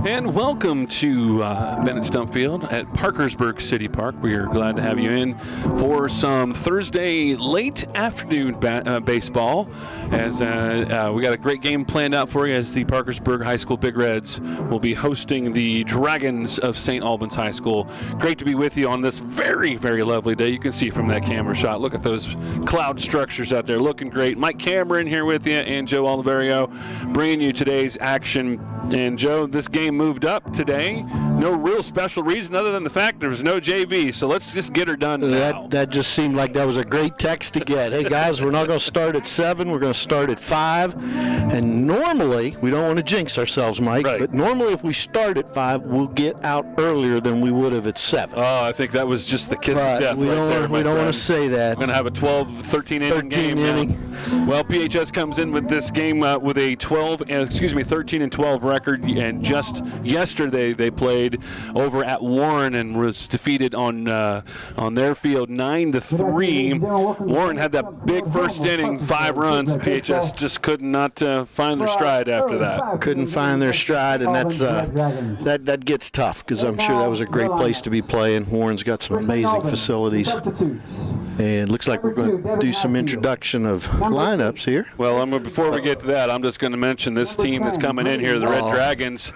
And welcome to Bennett Stumpfield at Parkersburg City Park. We are glad to have you in for some Thursday late afternoon baseball, as we got a great game planned out for you, as the Parkersburg High School Big Reds will be hosting the Dragons of St. Albans High School. Great to be with you on this very, very lovely day. You can see from that camera shot. Look at those cloud structures out there, looking great. Mike Cameron here with you, and Joe Oliverio bringing you today's action. And Joe, this game moved up today. No real special reason other than the fact there was no JV. So let's just get her done now. That just seemed like that was a great text to get. Hey guys, we're not going to start at 7. We're going to start at 5. And normally, we don't want to jinx ourselves, Mike, right, but normally if we start at 5, we'll get out earlier than we would have at 7. Oh, I think that was just the kiss of death. We don't want to say that. We're going to have a 13 inning game now. Well, PHS comes in with this game with a 13-12 record, and just yesterday they played over at Warren and was defeated on their field 9-3. Warren had that big first inning, 5 runs. PHS just could not find their stride after that. Couldn't find their stride, and that gets tough, because I'm sure that was a great place to be playing. Warren's got some amazing facilities. And looks like we're going to do some introduction of lineups here. Well, before we get to that, I'm just going to mention this team that's coming in here, the Red Dragons.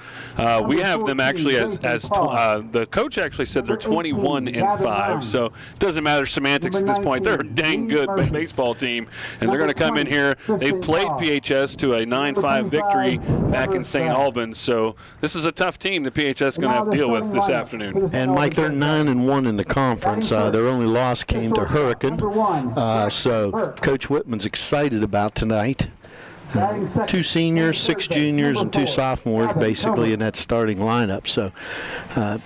We have them actually as the coach actually said they're 21-5. So it doesn't matter semantics at this point. They're a dang good baseball team, and they're going to come in here. They played PHS to a 9-5 victory back in St. Albans. So this is a tough team that PHS is going to have to deal with this afternoon. And Mike, they're 9-1 in the conference. Their only loss came to Hurricane. So Coach Whitman's excited about tonight. 2 seniors, 6 juniors, and 2 sophomores basically in that starting lineup. So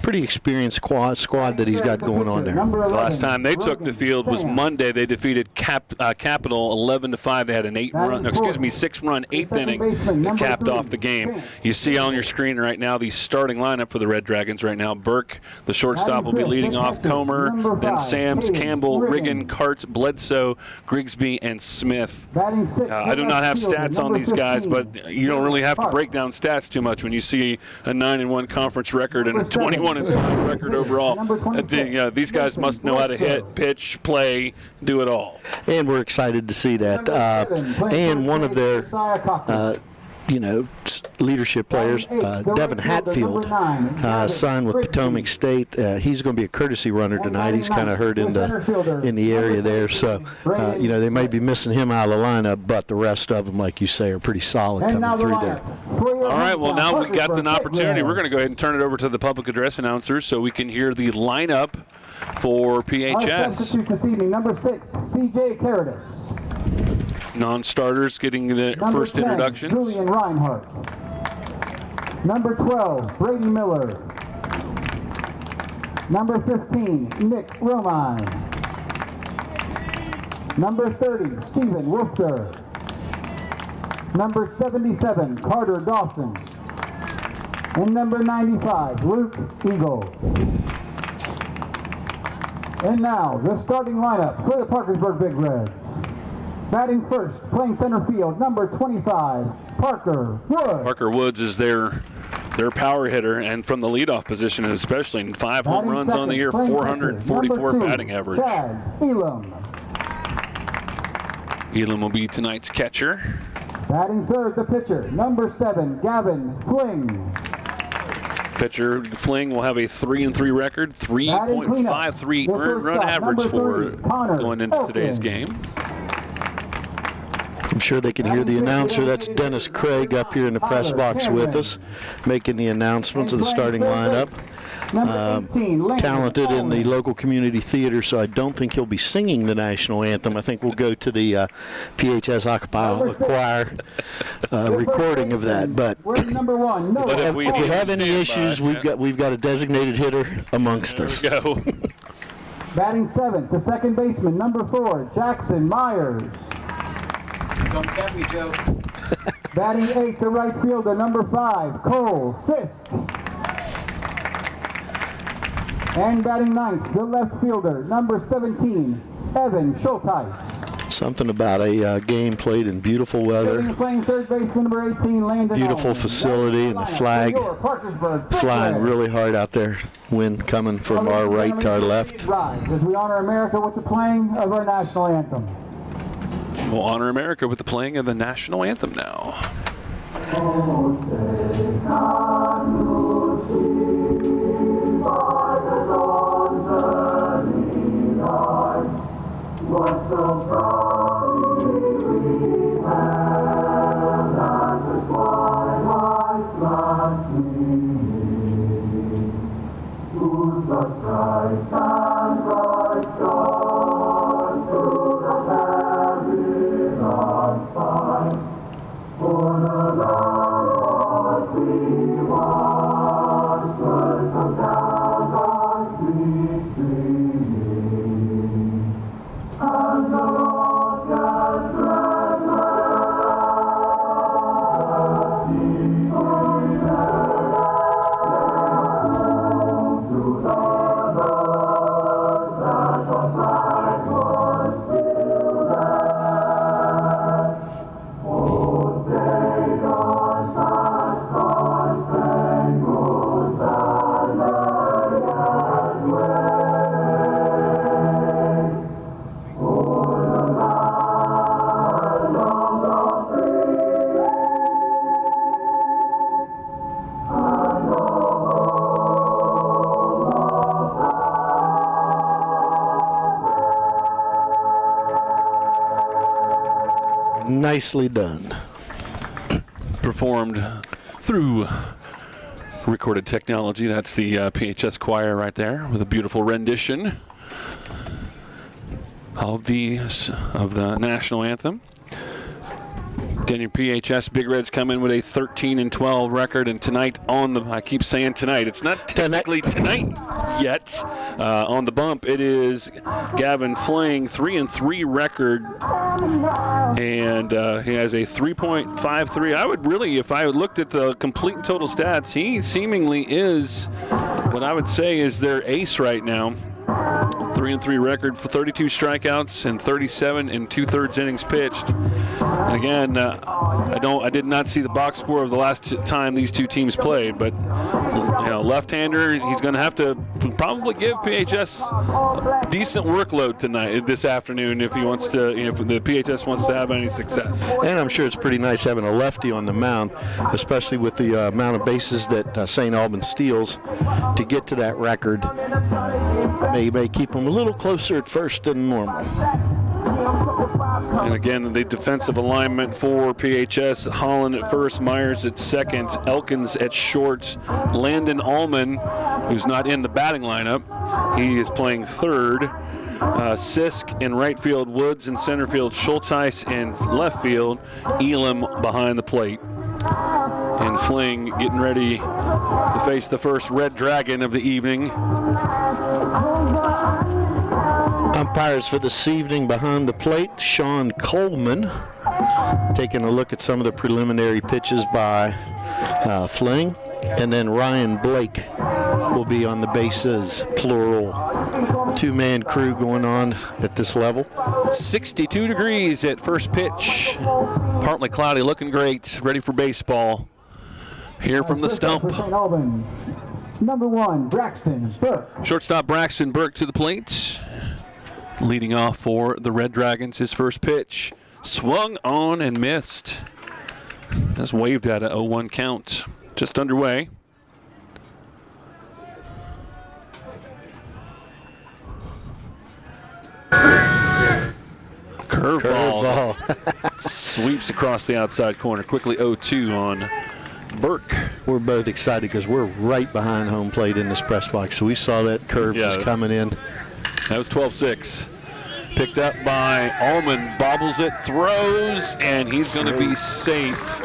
pretty experienced squad that he's got going on there. The last time they took the field was Monday. They defeated Capital 11-5. They had an 6-run 8th inning that capped off the game. You see on your screen right now the starting lineup for the Red Dragons right now. Burke, the shortstop, will be leading off. Comer, then Sams, Campbell, Riggin, Cart, Bledsoe, Grigsby, and Smith. I do not have stats on these guys, but you don't really have to break down stats too much when you see a 9-1 conference record and a 21-5 record overall. These guys must know how to hit, pitch, play, do it all. And we're excited to see that. And one of their leadership players, Devin Hatfield, signed with Potomac State. He's going to be a courtesy runner tonight. He's kind of hurt in the area there. So, they may be missing him out of the lineup, but the rest of them, like you say, are pretty solid coming through there. All right, well, now we've got an opportunity. We're going to go ahead and turn it over to the public address announcers so we can hear the lineup for PHS. Number 6, C.J. Caritas. Non-starters getting the first 10, introductions. Julian Reinhardt. Number 12, Brady Miller. Number 15, Nick Romine. Number 30, Stephen Wolfter. Number 77, Carter Dawson. And number 95, Luke Eagle. And now, the starting lineup for the Parkersburg Big Reds. Batting first, playing center field, number 25, Parker Woods. Parker Woods is their power hitter, and from the leadoff position especially, 5 home runs on the year, 444 batting average. Chaz Elam. Elam will be tonight's catcher. Batting third, the pitcher, number 7, Gavin Fling. Pitcher Fling will have a 3-3 record, 3.53 earned run average for going into today's game. I'm sure they can hear the announcer. That's Dennis Craig up here in the press box with us, making the announcements of the starting lineup. Talented in the local community theater, so I don't think he'll be singing the national anthem. I think we'll go to the PHS Acapella Choir recording of that. But if we have any issues, we've got a designated hitter amongst us. There we go. Batting 7th, the second baseman, number 4, Jackson Myers. Don't tempt me, Joe. Batting 8th, the right fielder, number 5, Cole Sisk. And batting 9th, the left fielder, number 17, Evan Schulteis. Something about a game played in beautiful weather, Playing third baseman number 18, Landon beautiful Albans. facility, and the flag flying really hard out there. Wind coming from our right to our left. As we honor America with the playing of our national anthem. We'll honor America with the playing of the national anthem now. What so proudly we have at the twilight's last gleaming, whose the bright and bright stars through the heaven unspine, for the Lord we watch, first come down on sweet streaming. And the Lord has Nicely done. Performed through recorded technology. That's the PHS choir right there with a beautiful rendition of the national anthem. Again, your PHS Big Reds come in with a 13-12 record, and tonight on the, I keep saying tonight, it's not technically tonight yet. On the bump, it is Gavin Fling, 3-3 record, and he has a 3.53. I would really, if I looked at the complete total stats, he seemingly is what I would say is their ace right now. 3-3 record for 32 strikeouts and 37 2/3 innings pitched. And again, I did not see the box score of the last time these two teams played, but left-hander, he's going to have to probably give PHS a decent workload this afternoon if he wants to, if the PHS wants to have any success. And I'm sure it's pretty nice having a lefty on the mound, especially with the amount of bases that St. Albans steals to get to that record. May keep him a little closer at first than normal. And again, the defensive alignment for PHS: Holland at first, Myers at second, Elkins at short, Landon Allman, who's not in the batting lineup, he is playing third. Sisk in right field, Woods in center field, Schulteis in left field, Elam behind the plate. And Fling getting ready to face the first Red Dragon of the evening. Umpires for this evening behind the plate: Sean Coleman, taking a look at some of the preliminary pitches by Fling, and then Ryan Blake will be on the bases, plural. Two-man crew going on at this level. 62 degrees at first pitch. Partly cloudy, looking great, ready for baseball. Here from the stump. Number 1, Braxton Burke. Shortstop Braxton Burke to the plate. Leading off for the Red Dragons, his first pitch. Swung on and missed. Just waved at a 0-1 count. Just underway. Curveball. Sweeps across the outside corner. Quickly 0-2 on Burke. We're both excited because we're right behind home plate in this press box, so we saw that curve just coming in. That was 12-6. Picked up by Allman, bobbles it, throws, and he's going to be safe.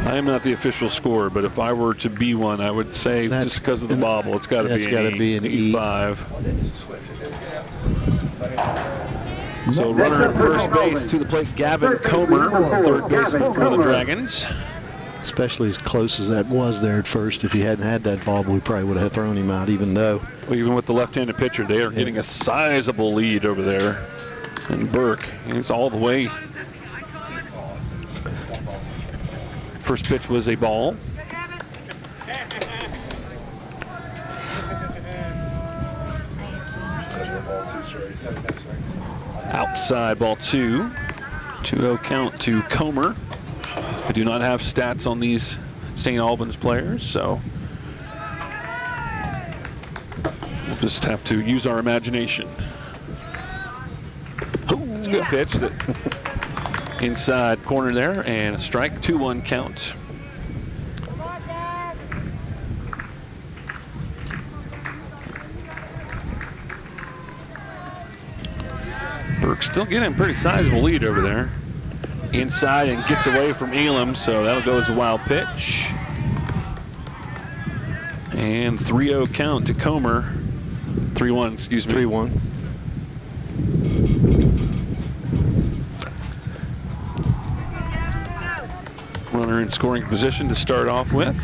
I am not the official scorer, but if I were to be one, I would say just because of the bobble, it's got to be an E5. So runner at first base to the plate, Gavin Comer, third baseman for the Dragons. Especially as close as that was there at first. If he hadn't had that ball, we probably would have thrown him out, even though. Well, even with the left-handed pitcher, they are getting a sizable lead over there. And Burke, he's all the way. First pitch was a ball. Outside ball 2. 2-0 count to Comer. I do not have stats on these St. Albans players, so we'll just have to use our imagination. It's a good pitch. That inside corner there, and a strike, 2-1 count. Burke still getting a pretty sizable lead over there. Inside and gets away from Elam, so that'll go as a wild pitch. And 3-0 count to Comer. 3-1, excuse me. 3-1. Runner in scoring position to start off with.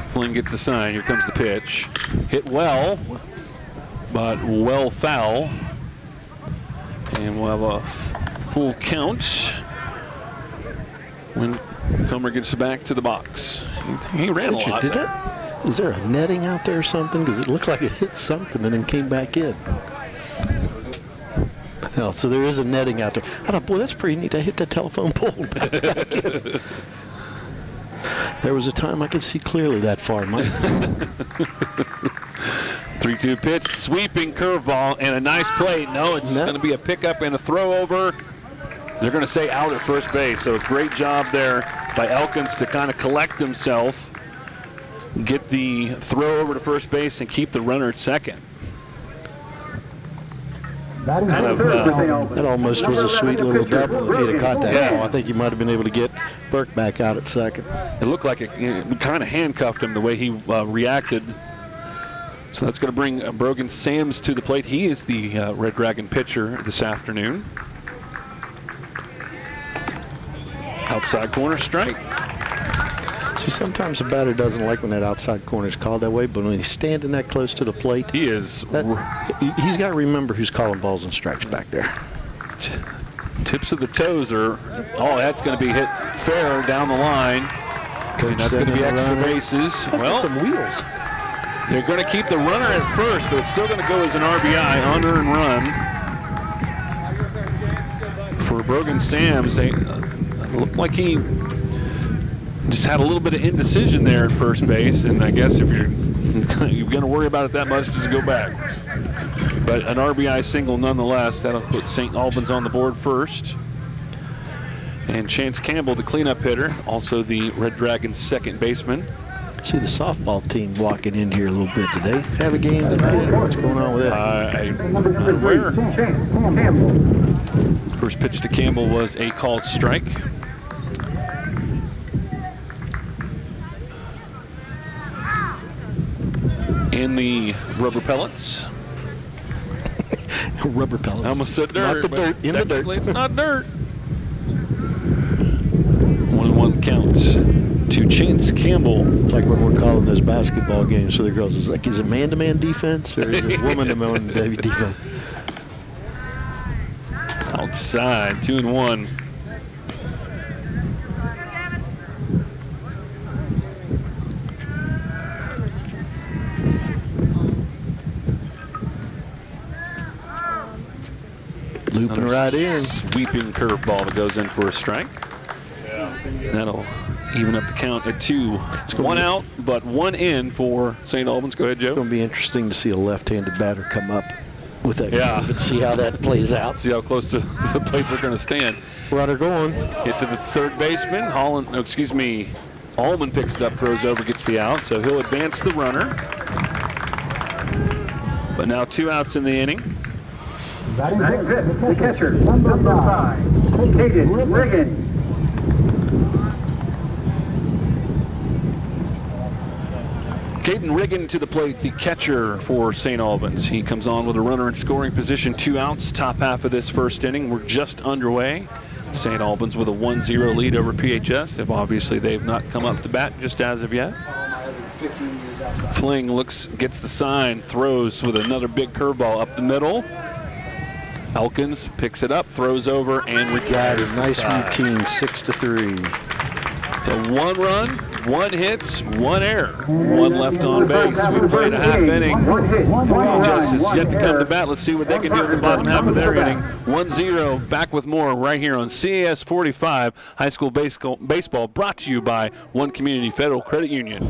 Flynn gets the sign. Here comes the pitch. Hit well, but well foul. And we'll have a full count when Comer gets back to the box. He ran a lot. Is there a netting out there or something? Because it looked like it hit something and then came back in. Oh, so there is a netting out there. I thought, boy, that's pretty neat. I hit that telephone pole and bounced back in. There was a time I could see clearly that far, Mike. 3-2 pitch, sweeping curveball, and a nice play. No, it's going to be a pickup and a throw over. They're going to say out at first base. So a great job there by Elkins to kind of collect himself, get the throw over to first base, and keep the runner at second. That almost was a sweet little double. If he'd have caught that ball, I think he might have been able to get Burke back out at second. It looked like it kind of handcuffed him the way he reacted. So that's going to bring Brogan Sams to the plate. He is the Red Dragon pitcher this afternoon. Outside corner strike. See, sometimes the batter doesn't like when that outside corner is called that way, but when he's standing that close to the plate, he's got to remember who's calling balls and strikes back there. Tips of the toes are, that's going to be hit fair down the line. And that's going to be extra bases. Well, some wheels. They're going to keep the runner at first, but it's still going to go as an RBI, unearned run. For Brogan Sams, it looked like he just had a little bit of indecision there at first base, and I guess if you're going to worry about it that much, just go back. But an RBI single nonetheless. That'll put St. Albans on the board first. And Chance Campbell, the cleanup hitter, also the Red Dragons' second baseman. See the softball team walking in here a little bit. Do they have a game tonight, or what's going on with that? I'm not aware. First pitch to Campbell was a called strike. In the rubber pellets. Rubber pellets. I almost said dirt. Not the dirt, in the dirt. It's not dirt. 1-1 counts to Chance Campbell. It's like when we're calling those basketball games for the girls. It's like, is it man-to-man defense or is it woman-to-man defense? Outside, 2-1. Looping right in. Sweeping curveball that goes in for a strike. That'll even up the count at 2. It's 1 out, but 1 in for St. Albans. Go ahead, Joe. It's going to be interesting to see a left-handed batter come up with that move and see how that plays out. See how close to the plate they're going to stand. Runner going. Hit to the third baseman. Allman picks it up, throws over, gets the out, so he'll advance the runner. But now 2 outs in the inning. Batting fifth, the catcher, number 5, Caden Riggins. Caden Riggin to the plate, the catcher for St. Albans. He comes on with a runner in scoring position, 2 outs, top half of this first inning. We're just underway. St. Albans with a 1-0 lead over PHS. Obviously, they've not come up to bat just as of yet. 15 years outside. Fling gets the sign, throws with another big curveball up the middle. Elkins picks it up, throws over, and Got retires. a nice routine, 6-3. So 1 run, 1 hit, 1 error, 1 left on base. We played a half inning. PHS is yet to come to bat. Let's see what they can do in the bottom half of their inning. 1-0, back with more right here on CAS 45 High School Baseball, brought to you by One Community Federal Credit Union.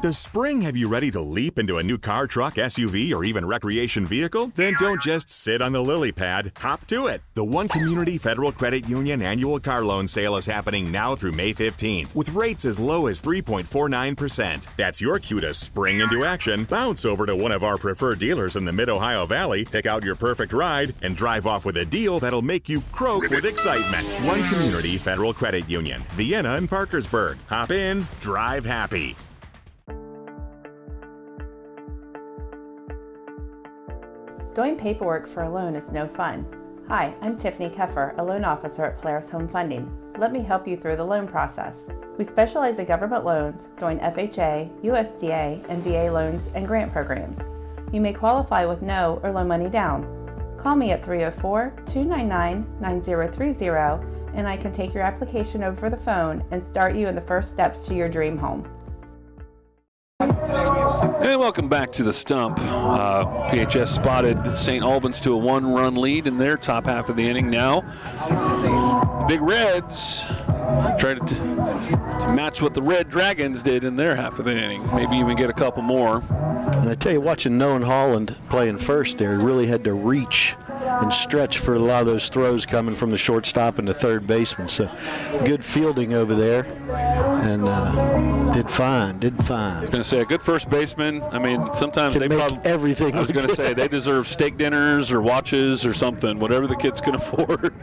Does spring have you ready to leap into a new car, truck, SUV, or even recreation vehicle? Then don't just sit on the lily pad. Hop to it. The One Community Federal Credit Union annual car loan sale is happening now through May 15th with rates as low as 3.49%. That's your cue to spring into action. Bounce over to one of our preferred dealers in the Mid-Ohio Valley, pick out your perfect ride, and drive off with a deal that'll make you croak with excitement. One Community Federal Credit Union, Vienna and Parkersburg. Hop in, drive happy. Doing paperwork for a loan is no fun. Hi, I'm Tiffany Keffer, a loan officer at Polaris Home Funding. Let me help you through the loan process. We specialize in government loans, doing FHA, USDA, and VA loans and grant programs. You may qualify with no or low money down. Call me at 304-299-9030 and I can take your application over the phone and start you in the first steps to your dream home. And welcome back to the stump. PHS spotted St. Albans to a 1-run lead in their top half of the inning now. The Big Reds try to match what the Red Dragons did in their half of the inning. Maybe even get a couple more. And I tell you, watching Noah Holland playing first there, he really had to reach and stretch for a lot of those throws coming from the shortstop and the third baseman. So good fielding over there, and did fine. I was going to say, a good first baseman, I mean, sometimes they make probably, everything. I was going to say, they deserve steak dinners or watches or something, whatever the kids can afford.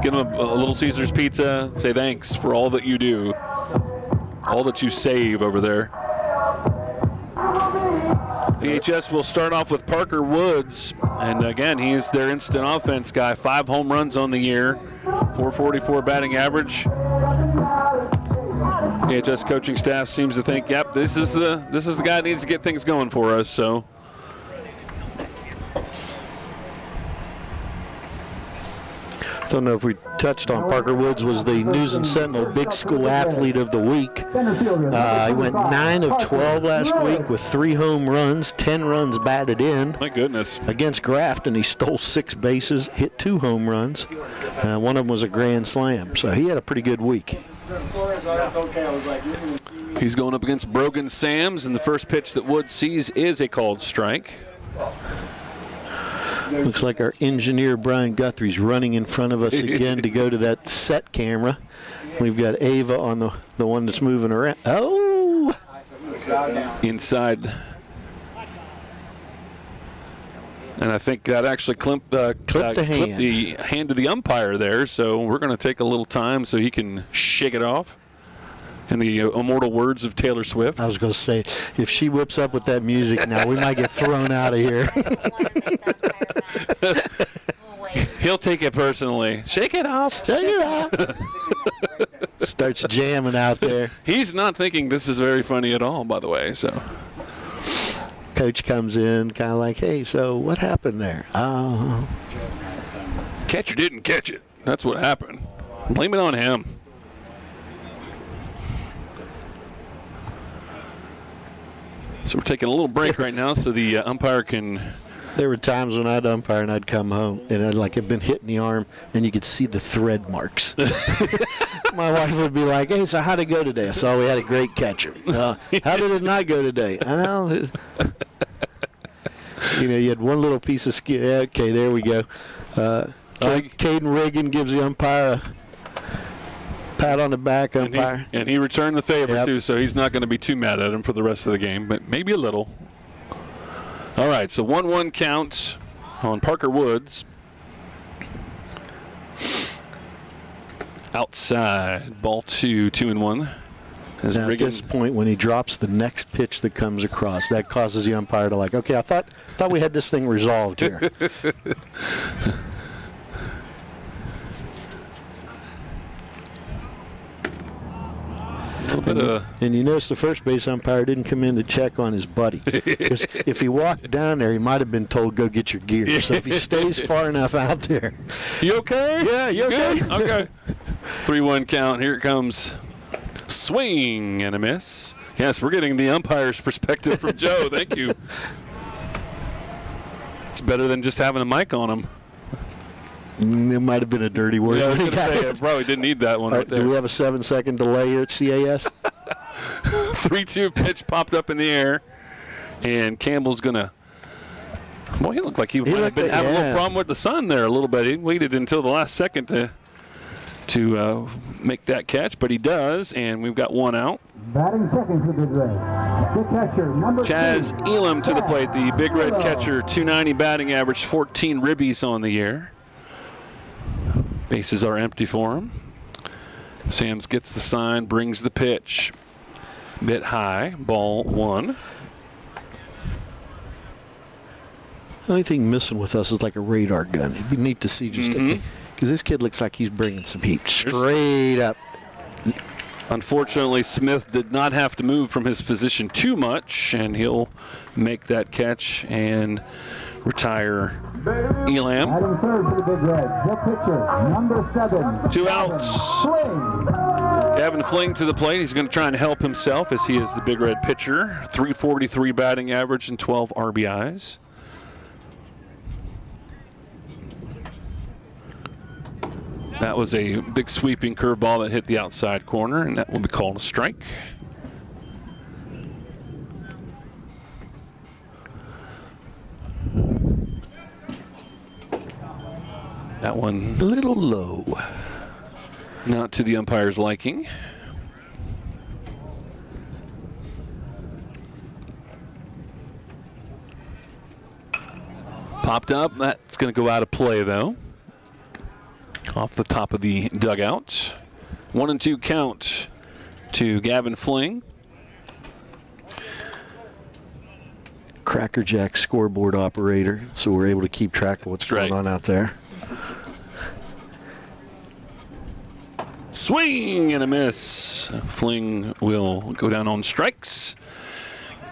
Give them a Little Caesars pizza, say thanks for all that you do, all that you save over there. PHS will start off with Parker Woods, and again, he's their instant offense guy. 5 home runs on the year, 444 batting average. PHS coaching staff seems to think, yep, this is the guy that needs to get things going for us. So. Don't know if we touched on Parker Woods was the News and Sentinel Big School Athlete of the Week. He went 9 of 12 last week with 3 home runs, 10 runs batted in. My goodness. Against Grafton, he stole 6 bases, hit 2 home runs. One of them was a grand slam. So he had a pretty good week. He's going up against Brogan Sams, and the first pitch that Woods sees is a called strike. Looks like our engineer Brian Guthrie's running in front of us again to go to that set camera. We've got Ava on the one that's moving around. Oh! Inside. And I think that actually clipped the hand of the umpire there, so we're going to take a little time so he can shake it off. In the immortal words of Taylor Swift. I was going to say, if she whips up with that music now, we might get thrown out of here. He'll take it personally. Shake it off. Shake it off. Starts jamming out there. He's not thinking this is very funny at all, by the way. So, coach comes in, kind of like, "Hey, so what happened there?" Oh, catcher didn't catch it. That's what happened. Blame it on him. So we're taking a little break right now so the umpire can... There were times when I'd umpire and I'd come home and I'd have been hit in the arm and you could see the thread marks. My wife would be like, "Hey, so how'd it go today?" I saw we had a great catcher. How did it not go today? You had one little piece of skin. Okay, there we go. Caden Reagan gives the umpire a pat on the back, umpire. And he returned the favor, too, so he's not going to be too mad at him for the rest of the game, but maybe a little. All right, so 1-1 count on Parker Woods. Outside, ball 2-1. Now, at this point, when he drops the next pitch that comes across, that causes the umpire to like, okay, I thought we had this thing resolved here. And you notice the first base umpire didn't come in to check on his buddy. Because if he walked down there, he might have been told, go get your gear. So if he stays far enough out there. You okay? Yeah, you okay? Good? Okay. 3-1 count. Here it comes. Swing and a miss. Yes, we're getting the umpire's perspective from Joe. Thank you. It's better than just having a mic on him. It might have been a dirty word. Yeah, I was going to say, I probably didn't need that one right there. Do we have a 7-second delay here at CAS? 3-2 pitch popped up in the air, and Campbell's going to. Well, he looked like he might have been having a little problem with the sun there a little bit. He waited until the last second to make that catch, but he does, and we've got one out. Batting second for Big Red. The catcher, number Chaz 2. Elam to the plate, the Big Red catcher, 290 batting average, 14 ribbies on the year. Bases are empty for him. Sams gets the sign, brings the pitch. Bit high, ball 1. The only thing missing with us is like a radar gun. It'd be neat to see just because this kid looks like he's bringing some heat straight up. Unfortunately, Smith did not have to move from his position too much, and he'll make that catch and retire Elam. Batting third for the Big Reds. The pitcher, number 7. 2 outs. Fling. Gavin Fling to the plate. He's going to try and help himself as he is the Big Red pitcher. 343 batting average and 12 RBIs. That was a big sweeping curveball that hit the outside corner, and that will be called a strike. That one A little low. not to the umpire's liking. Popped up. That's going to go out of play, though. Off the top of the dugout. 1-2 count to Gavin Fling. Crackerjack scoreboard operator, so we're able to keep track of what's going on out there. Swing and a miss. Fling will go down on strikes.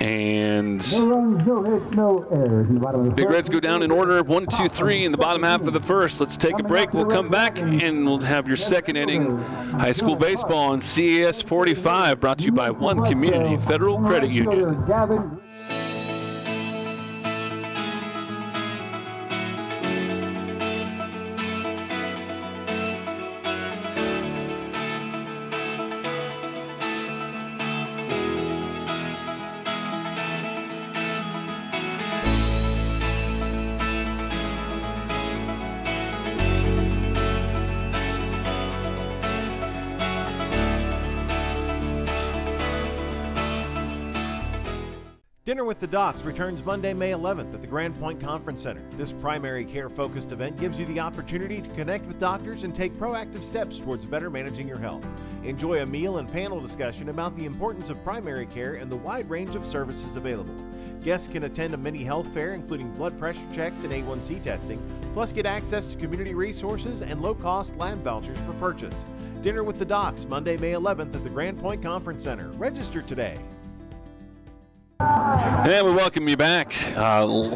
And No runs, no hits, no errors. In the bottom of the Big first. Reds go down in order of 1, 2, 3 in the bottom half of the first. Let's take a break. We'll come back and we'll have your second inning high school baseball on CAS 45, brought to you by One Community Federal Credit Union. Gavin. Dinner with the Docs returns Monday, May 11th at the Grand Point Conference Center. This primary care-focused event gives you the opportunity to connect with doctors and take proactive steps towards better managing your health. Enjoy a meal and panel discussion about the importance of primary care and the wide range of services available. Guests can attend a mini health fair including blood pressure checks and A1C testing, plus get access to community resources and low-cost lab vouchers for purchase. Dinner with the Docs, Monday, May 11th at the Grand Point Conference Center. Register today. And we welcome you back.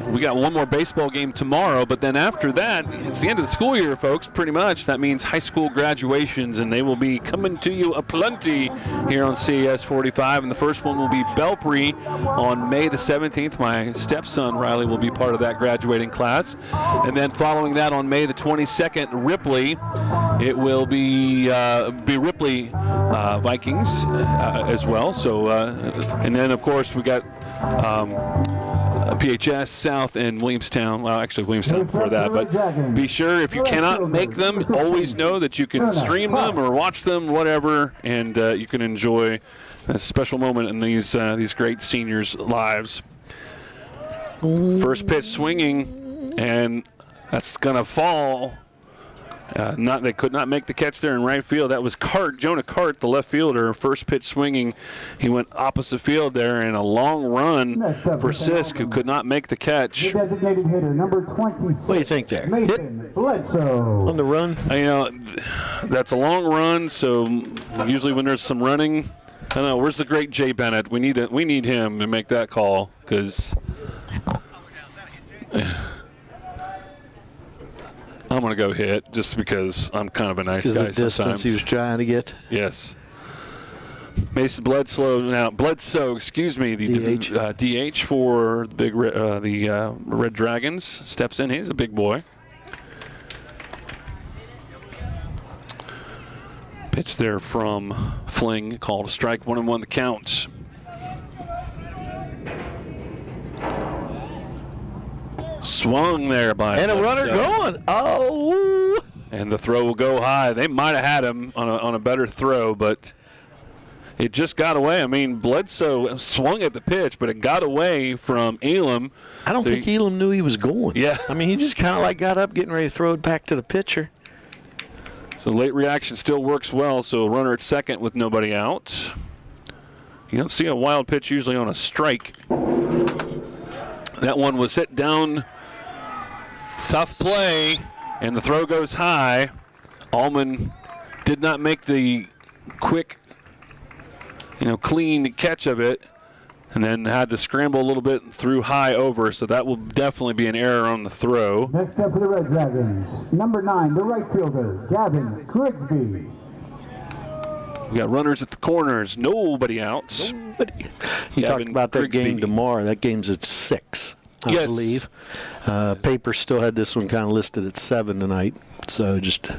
We got one more baseball game tomorrow, but then after that, it's the end of the school year, folks, pretty much. That means high school graduations, and they will be coming to you aplenty here on CAS 45. And the first one will be Belpre on May the 17th. My stepson, Riley, will be part of that graduating class. And then following that on May the 22nd, Ripley. It will be Ripley Vikings as well. So, and then, of course, we got PHS, South, and Williamstown. Well, actually, Williamstown before that. But be sure, if you cannot make them, always know that you can stream them or watch them, whatever, and you can enjoy a special moment in these great seniors' lives. First pitch swinging, and that's going to fall. They could not make the catch there in right field. That was Jonah Cart, the left fielder. First pitch swinging, he went opposite field there, and a long run for Sisk, who could not make the catch. The designated hitter, number 26. What do you think there? Mason Bledsoe. On the run? That's a long run, so usually when there's some running, I know. Where's the great Jay Bennett? We need him to make that call because I'm gonna go hit just because I'm kind of a nice guy. The distance sometimes. he was trying to get. Yes. Mason Bledsoe, excuse me, the DH for the big Red Dragons steps in. He's a big boy. Pitch there from Fling, called a strike, 1-1 the count. Swung there by and a runner going. Oh! And the throw will go high. They might have had him on a better throw, but it just got away. I mean, Bledsoe swung at the pitch, but it got away from Elam. I don't think Elam knew he was going. Yeah. I mean, he just kind of like got up, getting ready to throw it back to the pitcher. So late reaction still works well. So runner at second with nobody out. You don't see a wild pitch usually on a strike. That one was hit down. Tough play, and the throw goes high. Allman did not make the quick, clean catch of it, and then had to scramble a little bit and threw high over, so that will definitely be an error on the throw. Next up for the Red Dragons, number 9, the right fielder, Gavin Grigsby. We got runners at the corners, nobody out. You talked about that game tomorrow. That game's at 6, I believe. Paper still had this one kind of listed at 7 tonight, so just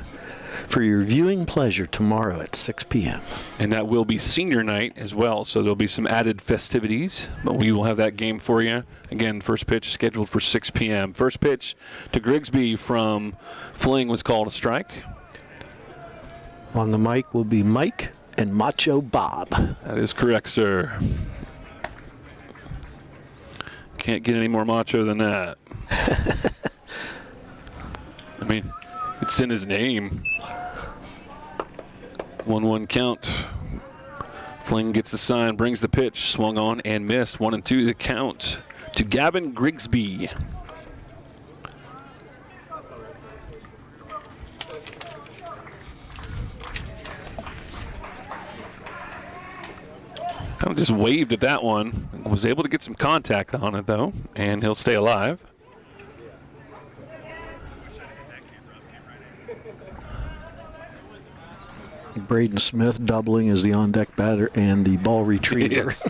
for your viewing pleasure tomorrow at 6 p.m. And that will be senior night as well, so there'll be some added festivities, but we will have that game for you. Again, first pitch scheduled for 6 p.m. First pitch to Grigsby from Fling was called a strike. On the mic will be Mike and Macho Bob. That is correct, sir. Can't get any more macho than that. I mean, it's in his name. 1-1 count. Fling gets the sign, brings the pitch, swung on and missed. 1-2 the count to Gavin Grigsby. Kind of just waved at that one. Was able to get some contact on it though, and he'll stay alive. Braden Smith doubling as the on-deck batter and the ball retriever. Yes.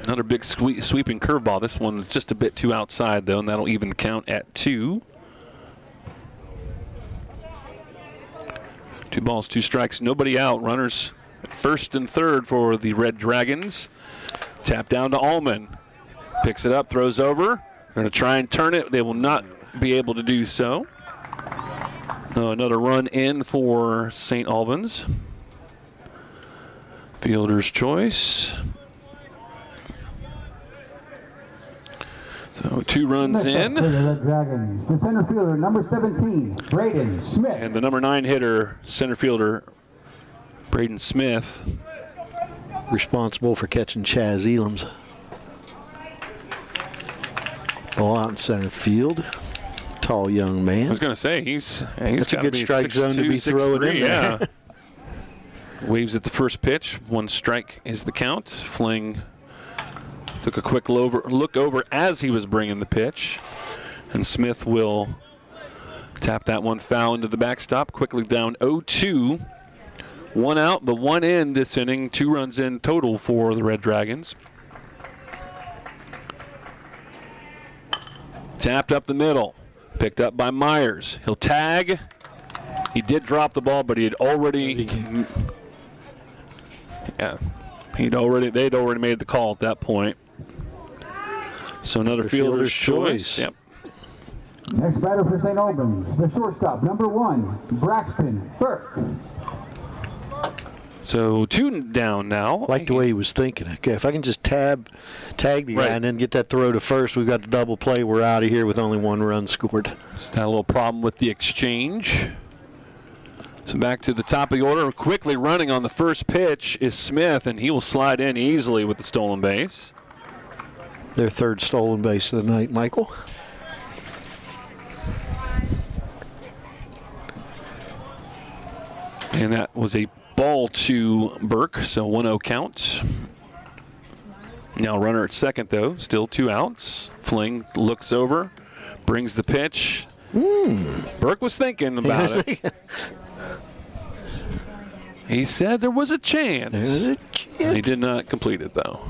Another big sweeping curveball. This one is just a bit too outside, though, and that'll even the count at 2. 2 balls, 2 strikes, nobody out. Runners at first and third for the Red Dragons. Tap down to Allman. Picks it up, throws over. They're going to try and turn it. They will not be able to do so. Another run in for St. Albans. Fielder's choice. So 2 runs in. The Red Dragons, the center fielder, number 17, Braden Smith. And the number 9 hitter, center fielder, Braden Smith. Responsible for catching Chaz Elam's ball out in center field. Tall young man. I was going to say, he's that's a good strike zone to be throwing in there. Yeah. Waves at the first pitch. 1 strike is the count. Fling took a quick look over as he was bringing the pitch. And Smith will tap that one foul into the backstop. Quickly down 0-2. 1 out, but 1 in this inning. 2 runs in total for the Red Dragons. Tapped up the middle. Picked up by Myers. He'll tag. He did drop the ball, but they'd already made the call at that point. So another fielder's choice. Yep. Next batter for St. Albans, the shortstop, number 1, Braxton Burke. So 2 down now. I like the way he was thinking. Okay, if I can just tag the guy and then get that throw to first, we've got the double play. We're out of here with only 1 run scored. Just had a little problem with the exchange. So back to the top of the order. Quickly running on the first pitch is Smith, and he will slide in easily with the stolen base. Their 3rd stolen base of the night, Michael. And that was a ball to Burke, so 1-0 count. Now runner at second, though, still 2 outs. Fling looks over, brings the pitch. Burke was thinking about it. He said there was a chance. There's a chance. He did not complete it, though.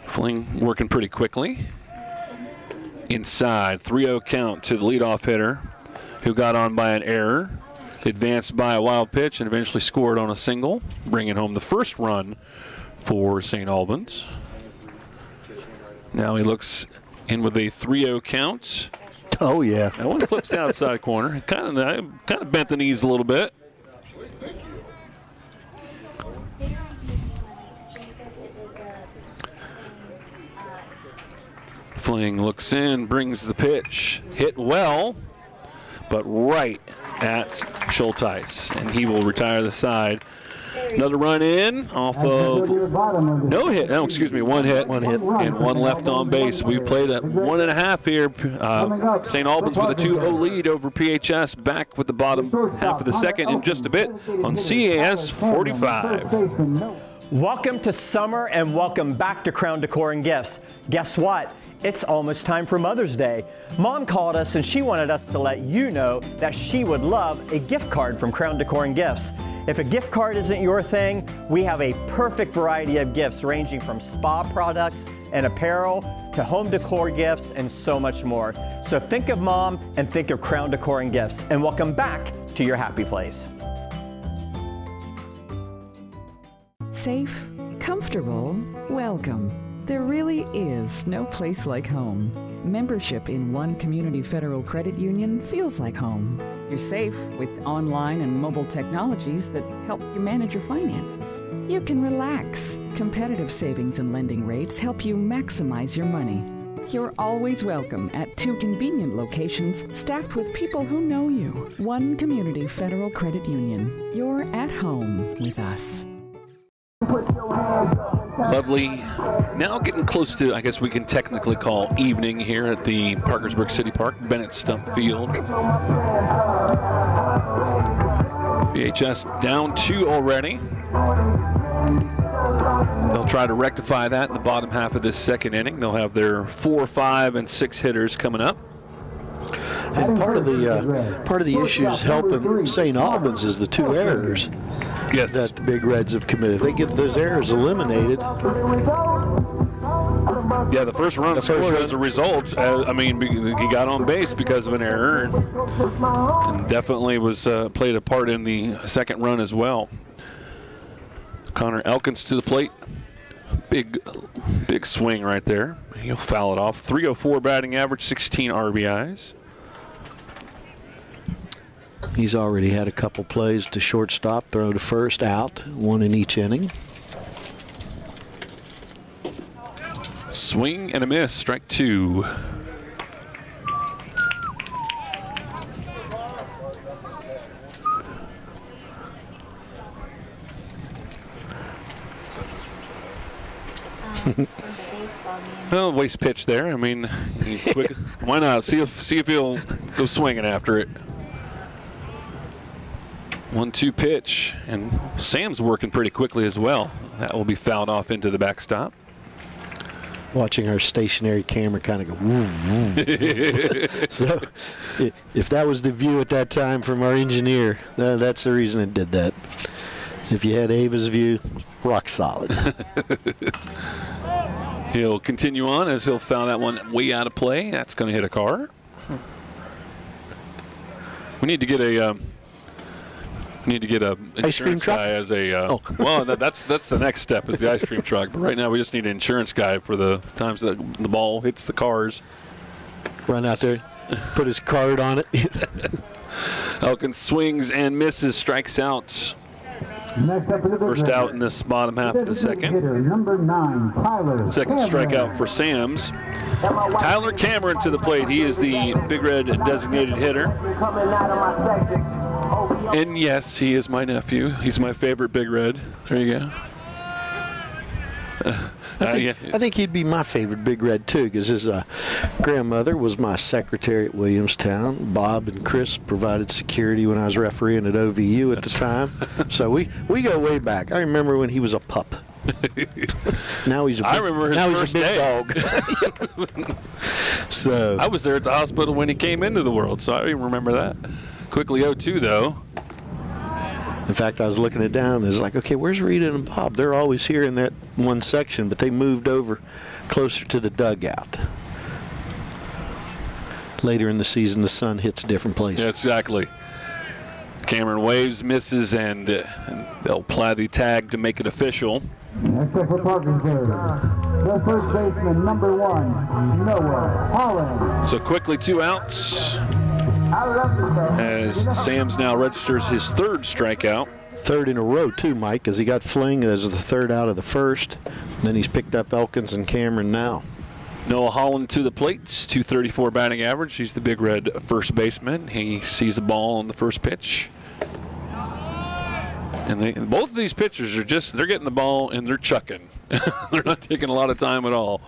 Fling working pretty quickly. Inside, 3-0 count to the leadoff hitter, who got on by an error, advanced by a wild pitch, and eventually scored on a single, bringing home the first run for St. Albans. Now he looks in with a 3-0 count. Oh, yeah. That one clips outside corner. Kind of bent the knees a little bit. Fling looks in, brings the pitch. Hit well, but right at Schulteis. And he will retire the side. Another run in off of no hit. No, excuse me, one hit. One hit. And one left on base. We played at 1.5 here. St. Albans with a 2-0 lead over PHS. Back with the bottom half of the second in just a bit on CAS 45. Welcome to summer and welcome back to Crown Decor and Gifts. Guess what? It's almost time for Mother's Day. Mom called us and she wanted us to let you know that she would love a gift card from Crown Decor and Gifts. If a gift card isn't your thing, we have a perfect variety of gifts ranging from spa products and apparel to home decor gifts and so much more. So think of Mom and think of Crown Decor and Gifts, and welcome back to your happy place. Safe, comfortable, welcome. There really is no place like home. Membership in one community federal credit union feels like home. You're safe with online and mobile technologies that help you manage your finances. You can relax. Competitive savings and lending rates help you maximize your money. You're always welcome at 2 convenient locations staffed with people who know you. One community federal credit union. You're at home with us. Lovely. Now getting close to, I guess we can technically call evening here at the Parkersburg City Park, Bennett Stump Field. PHS down 2 already. They'll try to rectify that in the bottom half of this second inning. They'll have their 4, 5, and 6 hitters coming up. And part of the issues helping St. Albans is the 2 errors that the Big Reds have committed. If they get those errors eliminated. Yeah, the first run scored as a result. I mean, he got on base because of an error, and definitely was played a part in the second run as well. Connor Elkins to the plate. Big swing right there. He'll foul it off. 304 batting average, 16 RBIs. He's already had a couple plays to shortstop, throw to first, out, 1 in each inning. Swing and a miss, strike 2. Well, waste pitch there. I mean, why not? See if he'll go swinging after it. 1-2 pitch, and Sam's working pretty quickly as well. That will be fouled off into the backstop. Watching our stationary camera kind of go woo, woo. So if that was the view at that time from our engineer, that's the reason it did that. If you had Ava's view, rock solid. He'll continue on as he'll foul that one way out of play. That's going to hit a car. We need to get a ice cream insurance truck? guy as a well, that's the next step is the ice cream truck. But right now we just need an insurance guy for the times that the ball hits the cars. Run out there, put his card on it. Elkins swings and misses, strikes out. Next up is First out in this bottom half of the second. Number 9, Tyler. Second strikeout for Sam's. Tyler Cameron to the plate. He is the Big Red designated hitter. And yes, he is my nephew. He's my favorite Big Red. There you go. I think he'd be my favorite Big Red, too, because his grandmother was my secretary at Williamstown. Bob and Chris provided security when I was refereeing at OVU at the time. So we go way back. I remember when he was a pup. Now he's a big, I remember his first big day. dog. So I was there at the hospital when he came into the world, so I even remember that. Quickly 0-2, though. in fact, I was looking it down. It's like, okay, where's Rita and Bob? They're always here in that one section, but they moved over closer to the dugout. Later in the season, the sun hits different places. Yeah, exactly. Cameron waves, misses, and they'll apply the tag to make it official. Next up for Parkersburg, the first baseman, number 1, Noah Holland. So quickly 2 outs as Sams now registers his third strikeout. Third in a row, too, Mike, because he got Fling as the third out of the first. And then he's picked up Elkins and Cameron now. Noah Holland to the plate, .234 batting average. He's the Big Red first baseman. He sees the ball on the first pitch. And both of these pitchers are they're getting the ball and they're chucking. They're not taking a lot of time at all.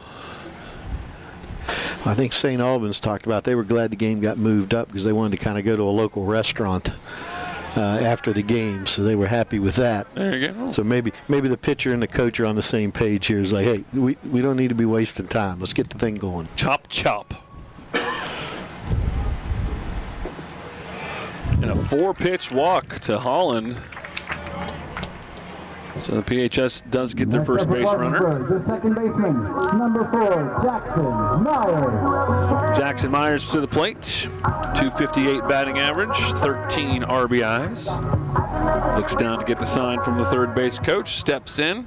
I think St. Albans talked about they were glad the game got moved up because they wanted to kind of go to a local restaurant after the game, so they were happy with that. There you go. So maybe the pitcher and the coach are on the same page here. It's like, hey, we don't need to be wasting time. Let's get the thing going. Chop, chop. And a 4-pitch walk to Holland. So the PHS does get their first base runner. The second baseman, number 4, Jackson Myers. Jackson Myers to the plate. .258 batting average, 13 RBIs. Looks down to get the sign from the third base coach. Steps in.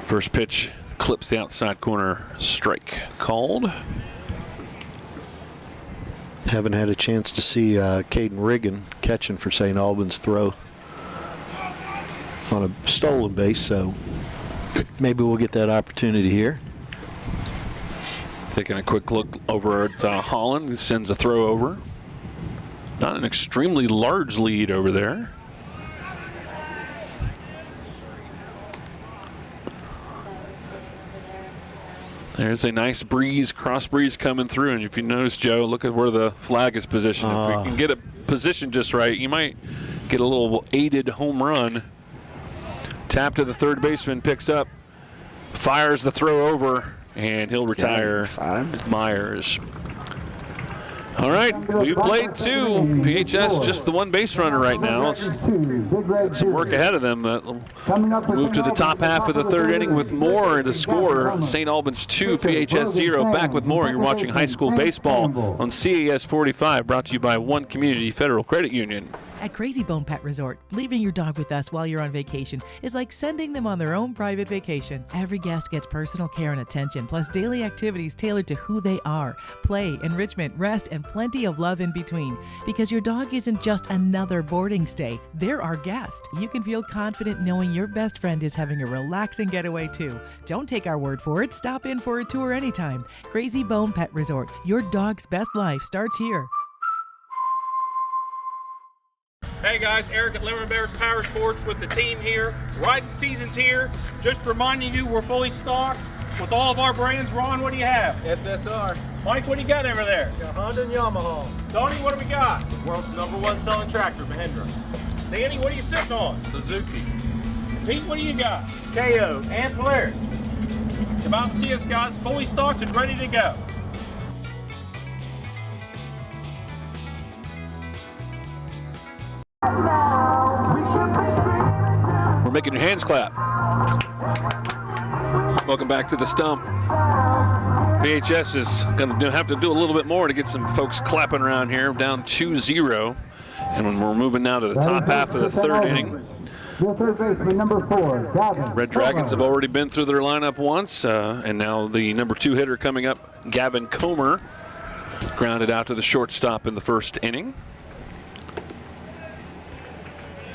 First pitch clips the outside corner, strike called. Haven't had a chance to see Caden Riggin catching for St. Albans throw on a stolen base, so maybe we'll get that opportunity here. Taking a quick look over at Holland, who sends a throw over. Not an extremely large lead over there. There's a nice breeze, cross breeze coming through, and if you notice, Joe, look at where the flag is positioned. If we can get a position just right, you might get a little aided home run. Tap to the third baseman, picks up, fires the throw over, and he'll retire Myers. All right, we played 2. PHS just the one base runner right now. Got some work ahead of them. Move to the top half of the third inning with more to score. St. Albans 2, PHS 0. Back with more. You're watching high school baseball on CAS 45, brought to you by One Community Federal Credit Union. At Crazy Bone Pet Resort, leaving your dog with us while you're on vacation is like sending them on their own private vacation. Every guest gets personal care and attention, plus daily activities tailored to who they are. Play, enrichment, rest, and plenty of love in between. Because your dog isn't just another boarding stay, they're our guest. You can feel confident knowing your best friend is having a relaxing getaway too. Don't take our word for it. Stop in for a tour anytime. Crazy Bone Pet Resort. Your dog's best life starts here. Hey guys, Eric at Lemon Bears Power Sports with the team here. Riding season's here. Just reminding you we're fully stocked with all of our brands. Ron, what do you have? SSR. Mike, what do you got over there? Got Honda and Yamaha. Tony, what do we got? The world's #1 selling tractor, Mahindra. Danny, what are you sitting on? Suzuki. Pete, what do you got? KO and Polaris. Come out and see us, guys. Fully stocked and ready to go. We're making your hands clap. Welcome back to the stump. PHS is going to have to do a little bit more to get some folks clapping around here. Down 2-0. And when we're moving now to the top half of the third inning. Third baseman, number 4, Gavin. Red Dragons have already been through their lineup once. And now the number 2 hitter coming up, Gavin Comer, grounded out to the shortstop in the first inning.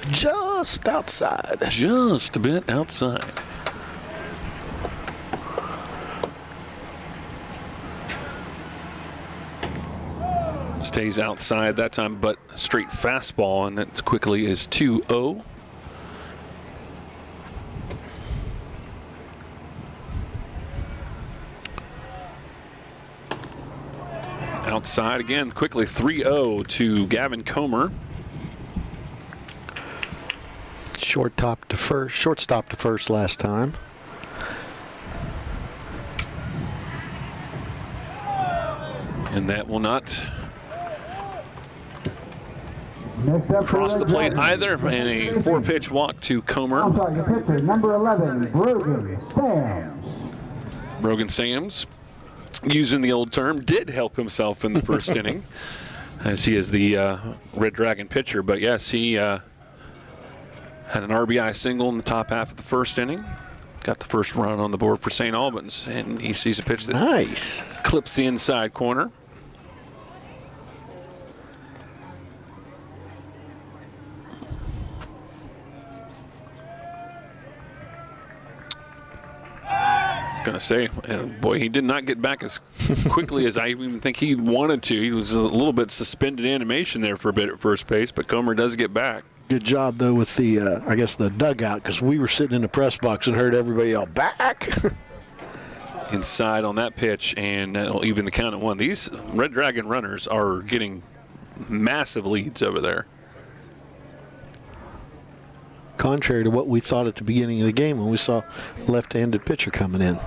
Just outside. Just a bit outside. Stays outside that time, but straight fastball, and it quickly is 2-0. Outside again, quickly 3-0 to Gavin Comer. Shortstop to first last time. And that will not Next up cross for the Red plate Dragons. either, and a 4-pitch walk to I'm Comer. sorry, the pitcher, number 11, Brogan Sams. Brogan Sams, using the old term, did help himself in the first inning, as he is the Red Dragon pitcher. But yes, he had an RBI single in the top half of the first inning. Got the first run on the board for St. Albans, and he sees a pitch that clips the inside corner. Gonna say, boy, he did not get back as quickly as I even think he wanted to. He was a little bit suspended animation there for a bit at first base, but Comer does get back. Good job, though, with the, I guess, the dugout, because we were sitting in the press box and heard everybody yell, back! Inside on that pitch, and that'll even the count at 1. These Red Dragon runners are getting massive leads over there. Contrary to what we thought at the beginning of the game when we saw a left-handed pitcher coming in.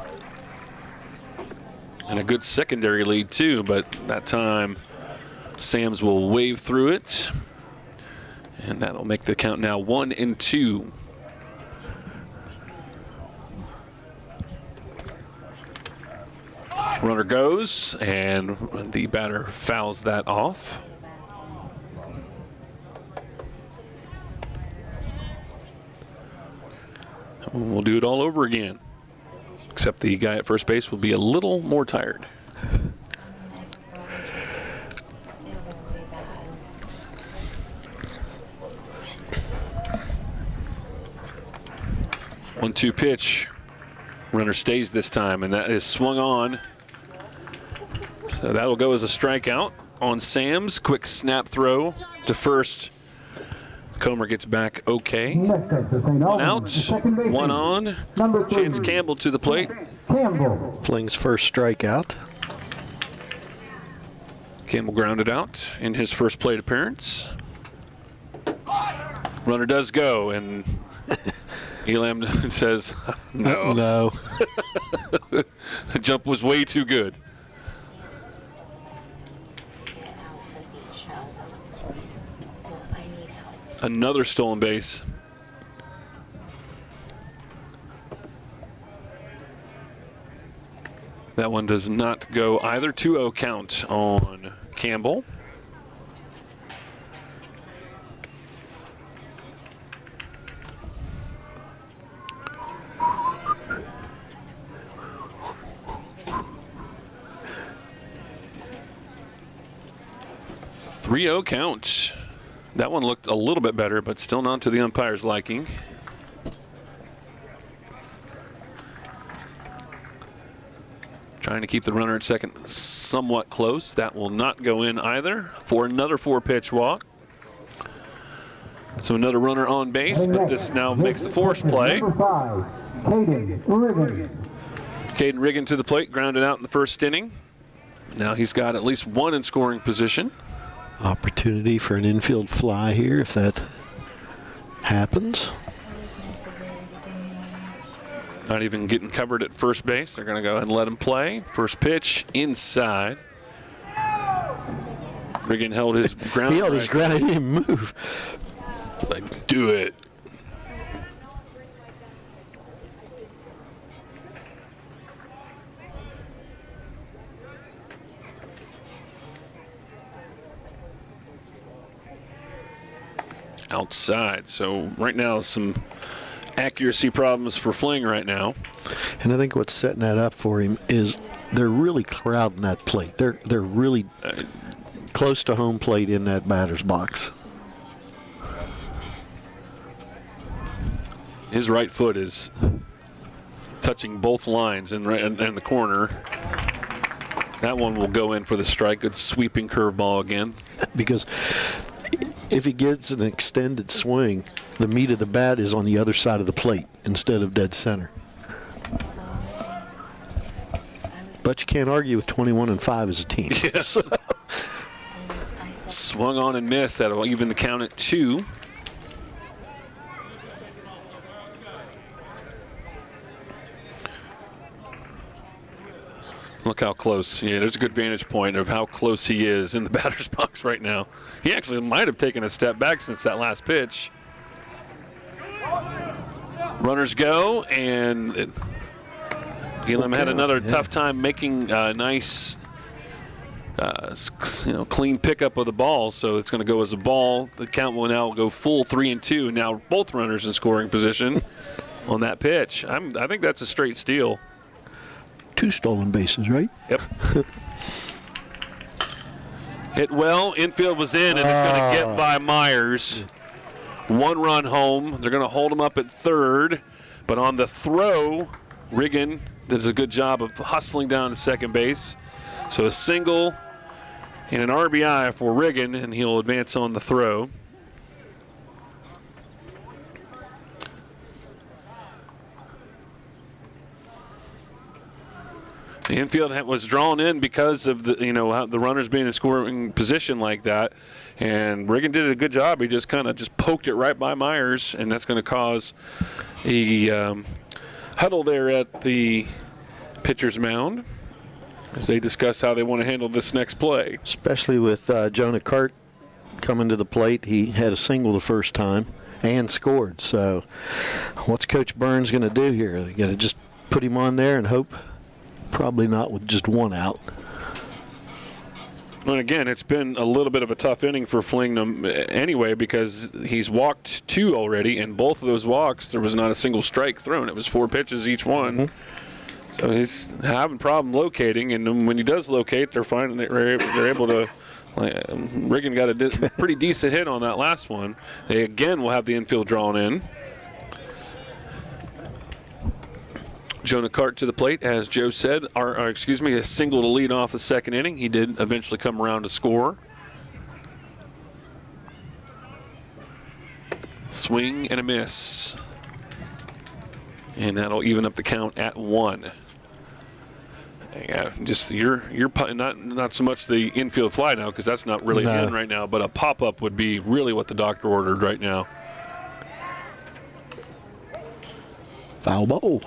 And a good secondary lead, too, but that time Sams will wave through it. And that'll make the count now 1-2. Runner goes, and the batter fouls that off. We'll do it all over again, except the guy at first base will be a little more tired. One-two pitch. Runner stays this time, and that is swung on. So that'll go as a strikeout on Sams. Quick snap throw to first. Comer gets back okay. One out, one on. Chance Campbell to the plate. Fling's first strikeout. Campbell grounded out in his first plate appearance. Runner does go, and Elam says, no. No. The jump was way too good. Another stolen base. That one does not go either. 2-0 count on Campbell. .3-0 count. That one looked a little bit better, but still not to the umpire's liking. Trying to keep the runner at second somewhat close. That will not go in either for another 4-pitch walk. So another runner on base, but this now makes the force play. Caden Riggin to the plate, grounded out in the first inning. Now he's got at least one in scoring position. Opportunity for an infield fly here if that happens. Not even getting covered at first base. They're going to go ahead and let him play. First pitch inside. Riggin held his ground. He held his ground. He didn't move. It's like, do it. Outside. So right now some accuracy problems for Fling right now. And I think what's setting that up for him is they're really crowding that plate. They're really close to home plate in that batter's box. His right foot is touching both lines in the corner. That one will go in for the strike. Good sweeping curveball again. Because if he gets an extended swing, the meat of the bat is on the other side of the plate instead of dead center. But you can't argue with 21-5 as a team. Yes. Swung on and missed. That'll even the count at 2. Look how close. Yeah, there's a good vantage point of how close he is in the batter's box right now. He actually might have taken a step back since that last pitch. Runners go, and Elam had another tough time making a nice, clean pickup of the ball. So it's going to go as a ball. The count will now go full 3-2. And now both runners in scoring position on that pitch. I think that's a straight steal. 2 stolen bases, right? Yep. Hit well. Infield was in, and it's going to get by Myers. 1 run home. They're going to hold him up at third. But on the throw, Riggin does a good job of hustling down to second base. So a single and an RBI for Riggin, and he'll advance on the throw. The infield was drawn in because of the the runners being in scoring position like that, and Riggin did a good job. He just kind of poked it right by Myers, and that's going to cause a huddle there at the pitcher's mound as they discuss how they want to handle this next play. Especially with Jonah Cart coming to the plate. He had a single the first time and scored. So what's Coach Burns going to do here? They're going to just put him on there and hope? Probably not with just 1 out. And again, it's been a little bit of a tough inning for Fling anyway, because he's walked 2 already, and both of those walks, there was not a single strike thrown. It was 4 pitches each one. Mm-hmm. So he's having a problem locating, and when he does locate, they're finding they're able to. Riggin got a pretty decent hit on that last one. They again will have the infield drawn in. Jonah Cart to the plate, as Joe said, a single to lead off the second inning. He did eventually come around to score. Swing and a miss. And that'll even up the count at 1. Yeah, just you're not so much the infield fly now, because that's not really in right now, but a pop-up would be really what the doctor ordered right now. Foul ball.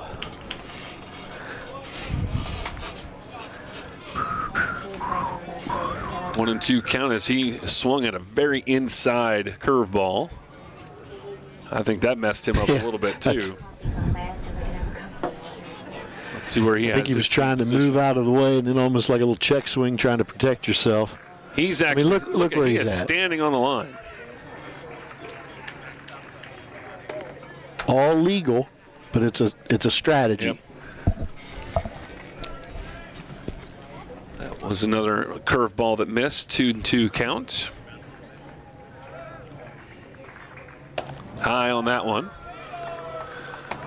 One and 2 count as he swung at a very inside curveball. I think that messed him up a little bit too. Let's see where he has. I think he was trying to move out of the way, and then almost like a little check swing, trying to protect yourself. He's actually look where he's at. Standing on the line. All legal, but it's a strategy. Yep. Was another curveball that missed. 2-2 count. High on that one.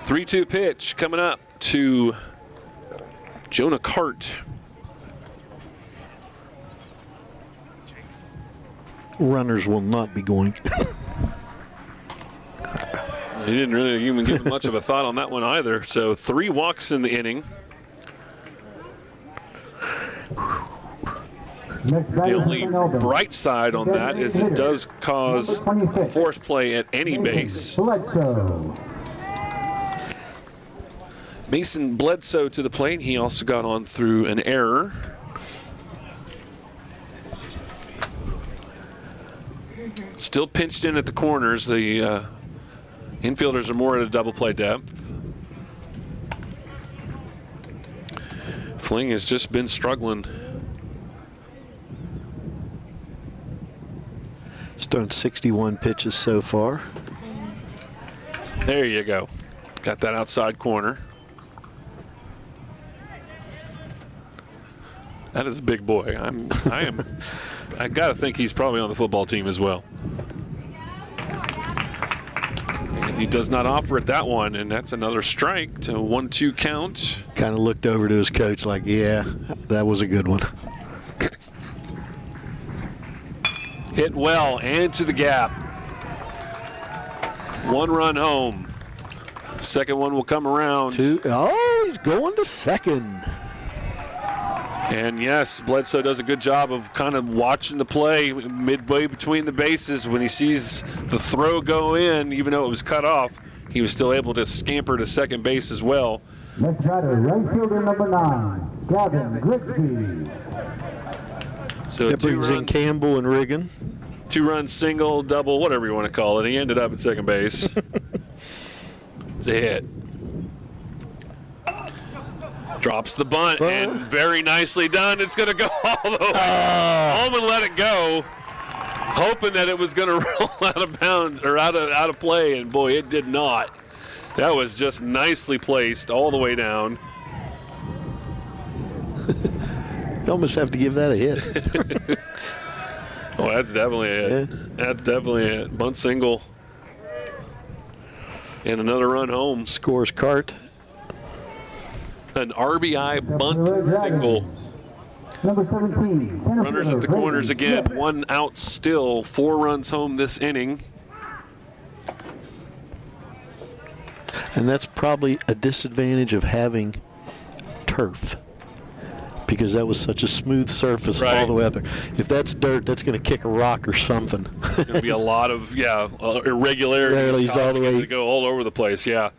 3-2 pitch coming up to Jonah Cart. Runners will not be going. He didn't really even give much of a thought on that one either. So 3 walks in the inning. The only bright side on that is it does cause force play at any base. Mason Bledsoe to the plate. He also got on through an error. Still pinched in at the corners. The infielders are more at a double play depth. Fling has just been struggling. He's thrown 61 pitches so far. There you go. Got that outside corner. That is a big boy. I gotta think he's probably on the football team as well. And He does not offer it that one, and that's another strike to 1-2 count. Kind of looked over to his coach like, yeah, that was a good one. Hit well and to the gap. 1 run home. Second one will come around. Oh, he's going to second. And yes, Bledsoe does a good job of kind of watching the play midway between the bases. When he sees the throw go in, even though it was cut off, he was still able to scamper to second base as well. Next batter, right fielder number 9, Gavin Grigsby. So that brings in Campbell and Riggin. 2-run single, double, whatever you want to call it. He ended up at second base. It's a hit. Drops the bunt, and very nicely done. It's going to go all the way home and let it go, hoping that it was going to roll out of bounds or out of play, and boy, it did not. That was just nicely placed all the way down. You almost have to give that a hit. Oh, that's definitely a hit. Yeah. That's definitely a hit. Bunt single. And another run home. Scores Cart. An RBI bunt single. Number 17. Runners at the corners again. 1 out still. 4 runs home this inning. And that's probably a disadvantage of having turf, because that was such a smooth surface all the way up there. If that's dirt, that's going to kick a rock or something. There'll be a lot of irregularities all the way to go all over the place. Yeah.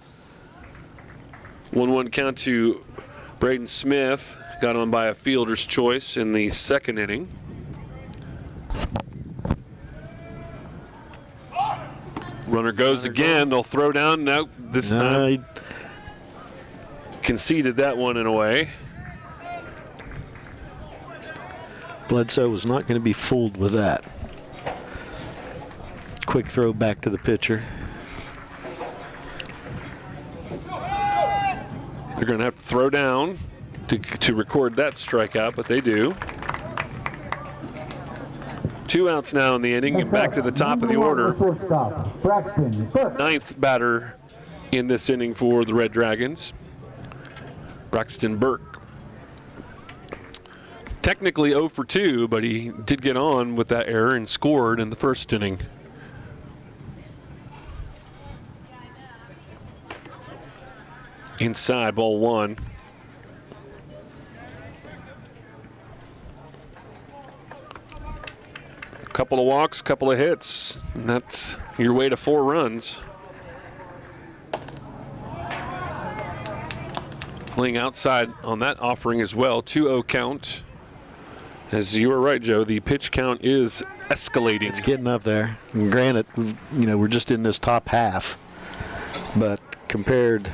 1-1 count to Braden Smith. Got on by a fielder's choice in the second inning. Runner goes again. They'll throw down. Now this time conceded that one in a way. Bledsoe was not going to be fooled with that. Quick throw back to the pitcher. They're going to have to throw down to record that strikeout, but they do. 2 outs now in the inning, and back to the top of the order. 9th batter in this inning for the Red Dragons, Braxton Burke. Technically 0 for 2, but he did get on with that error and scored in the first inning. Inside, ball 1. Couple of walks, couple of hits, and that's your way to 4 runs. Playing outside on that offering as well, 2-0 count. As you were right, Joe, the pitch count is escalating. It's getting up there. And granted, we're just in this top half, but compared,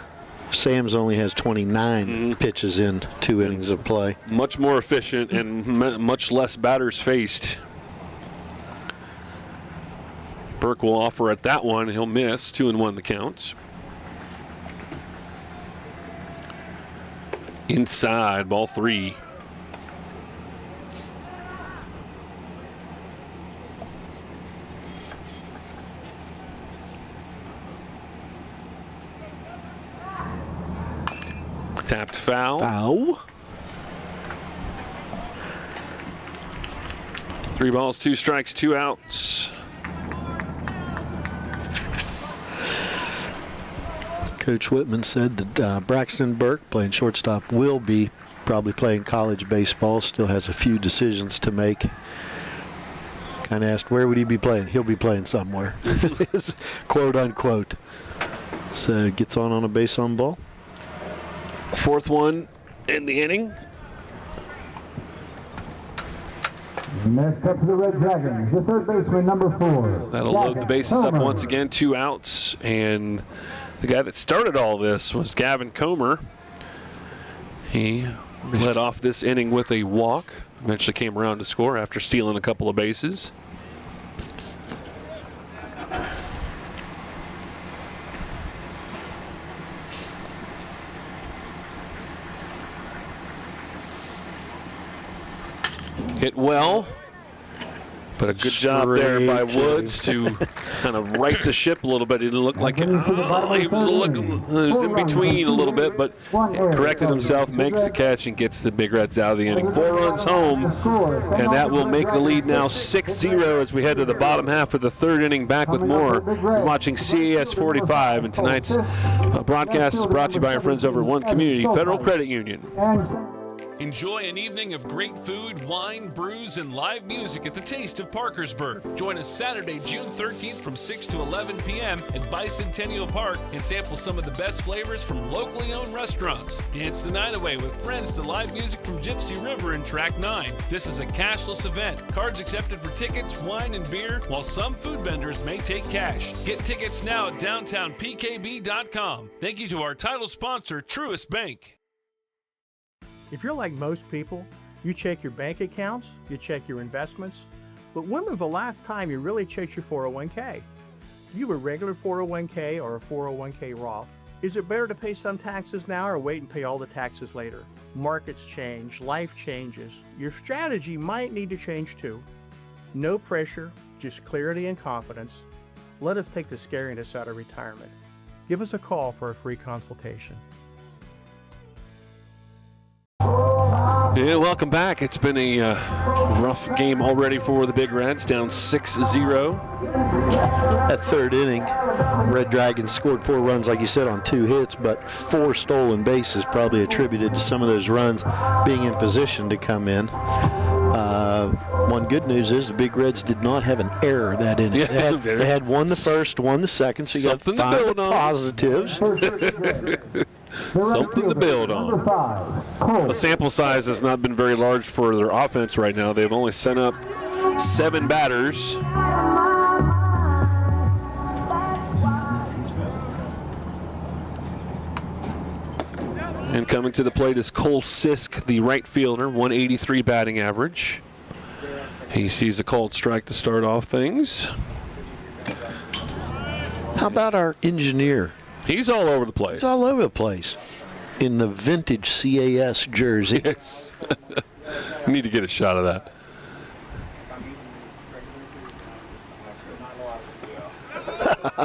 Sam's only has 29 pitches in 2 innings of play. Much more efficient and much less batters faced. Burke will offer at that one. He'll miss. 2-1 the count. Inside, ball 3. Tapped foul. Foul. 3 balls, 2 strikes, 2 outs. Coach Whitman said that Braxton Burke, playing shortstop, will be probably playing college baseball. Still has a few decisions to make. Kind of asked where would he be playing. He'll be playing somewhere, quote unquote. So gets on a base on ball. 4th one in the inning. Next up to the Red Dragons, the third baseman, number 4. So that'll load the bases up once again. 2 outs, and the guy that started all this was Gavin Comer. He led off this inning with a walk. Eventually came around to score after stealing a couple of bases. Hit well, But a good job there by Woods to kind of right the ship a little bit. It looked like he was in between a little bit, but corrected himself, makes the catch, and gets the Big Reds out of the inning. 4 runs home, and that will make the lead now 6-0 as we head to the bottom half of the third inning. Back with more. You're watching CAS 45, and tonight's broadcast is brought to you by our friends over at One Community Federal Credit Union. Enjoy an evening of great food, wine, brews, and live music at the Taste of Parkersburg. Join us Saturday, June 13th from 6 to 11 p.m. at Bicentennial Park and sample some of the best flavors from locally owned restaurants. Dance the night away with friends to live music from Gypsy River and Track 9. This is a cashless event. Cards accepted for tickets, wine, and beer, while some food vendors may take cash. Get tickets now at downtownpkb.com. Thank you to our title sponsor, Truist Bank. If you're like most people, you check your bank accounts, you check your investments, but when was the last time you really checked your 401k? Do you have a regular 401k or a 401k Roth? Is it better to pay some taxes now or wait and pay all the taxes later? Markets change, life changes. Your strategy might need to change too. No pressure, just clarity and confidence. Let us take the scariness out of retirement. Give us a call for a free consultation. Yeah, welcome back. It's been a rough game already for the Big Reds, down 6-0. That third inning, Red Dragons scored 4 runs, like you said, on 2 hits, but 4 stolen bases, probably attributed to some of those runs being in position to come in. One good news is the Big Reds did not have an error that inning. Yeah, they had one the first, one the second, so you got 5 positives. Something to build on. The sample size has not been very large for their offense right now. They've only sent up 7 batters. And coming to the plate is Cole Sisk, the right fielder, 183 batting average. He sees a called strike to start off things. How about our engineer? He's all over the place. He's all over the place in the vintage CAS jersey. Yes. Need to get a shot of that.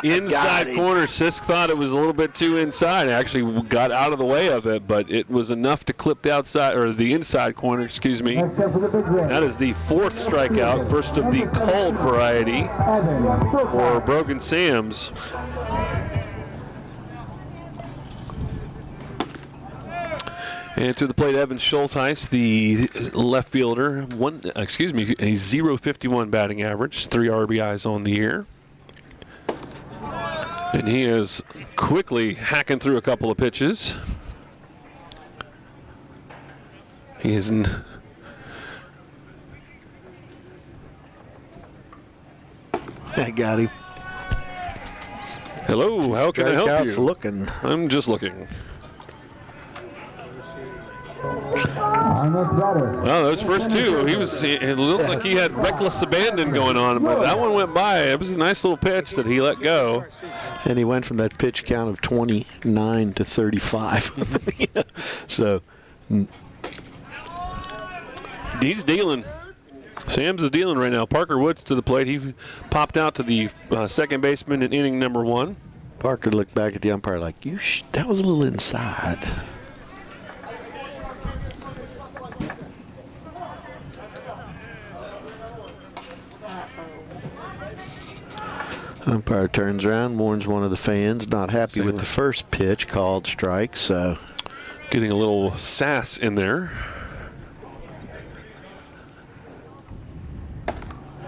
Inside corner, Sisk thought it was a little bit too inside. Actually got out of the way of it, but it was enough to clip the outside, or the inside corner, excuse me. That is the 4th strikeout, first of the called variety for Brogan Sams. And to the plate, Evan Schultheis, the left fielder, a .051 batting average, 3 RBIs on the year. And he is quickly hacking through a couple of pitches. He is I got him. Hello, how can I help you? Looking. I'm just looking. Well, those first 2, it looked like he had reckless abandon going on, but that one went by. It was a nice little pitch that he let go. And he went from that pitch count of 29 to 35. So he's dealing. Sam's is dealing right now. Parker Woods to the plate. He popped out to the second baseman in inning number 1. Parker looked back at the umpire like, that was a little inside. Umpire turns around, warns one of the fans, not happy with the first pitch, called strike. So getting a little sass in there.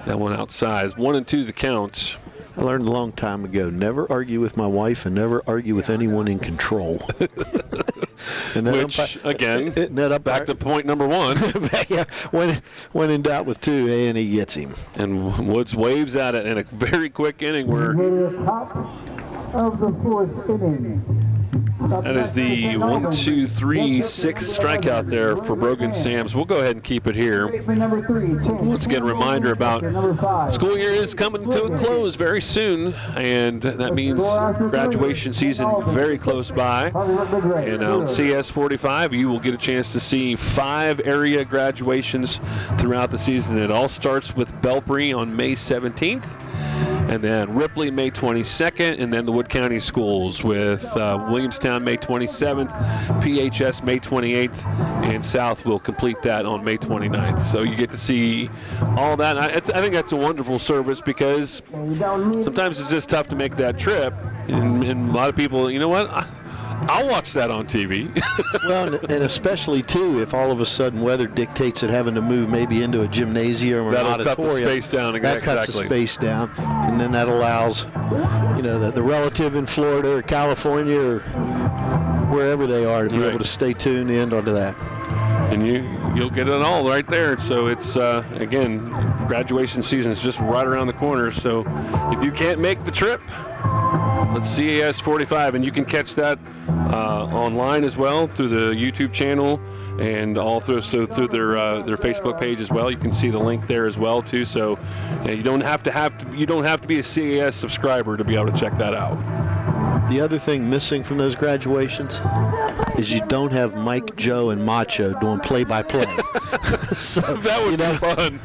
That one outside. 1-2 the count. I learned a long time ago, never argue with my wife and never argue with anyone in control. And which, again, back to point number 1. Yeah, when in doubt with 2, and he gets him. And Woods waves at it in a very quick inning where top of the 4th inning. That is the 1, 2, 3, 6 strikeout there for Brogan Sams. We'll go ahead and keep it here. Once again, a reminder about school year is coming to a close very soon, and that means graduation season very close by. And on CS 45, you will get a chance to see 5 area graduations throughout the season. It all starts with Belpre on May 17th. And then Ripley, May 22nd, and then the Wood County schools with Williamstown, May 27th, PHS, May 28th, and South will complete that on May 29th. So you get to see all that. I think that's a wonderful service because sometimes it's just tough to make that trip. And a lot of people, you know what? I'll watch that on TV. Well, and especially, too, if all of a sudden weather dictates it having to move maybe into a gymnasium or That'll an auditorium. cut the space down. That cuts the space down. And then that allows, the relative in Florida or California or wherever they are to be able to stay tuned in onto that. And you'll get it all right there. So it's, again, graduation season is just right around the corner. So if you can't make the trip, let's CAS 45, and you can catch that online as well through the YouTube channel and all through their Facebook page as well. You can see the link there as well too. So you don't have to be a CAS subscriber to be able to check that out. The other thing missing from those graduations is you don't have Mike, Joe, and Macho doing play-by-play. So that would be fun.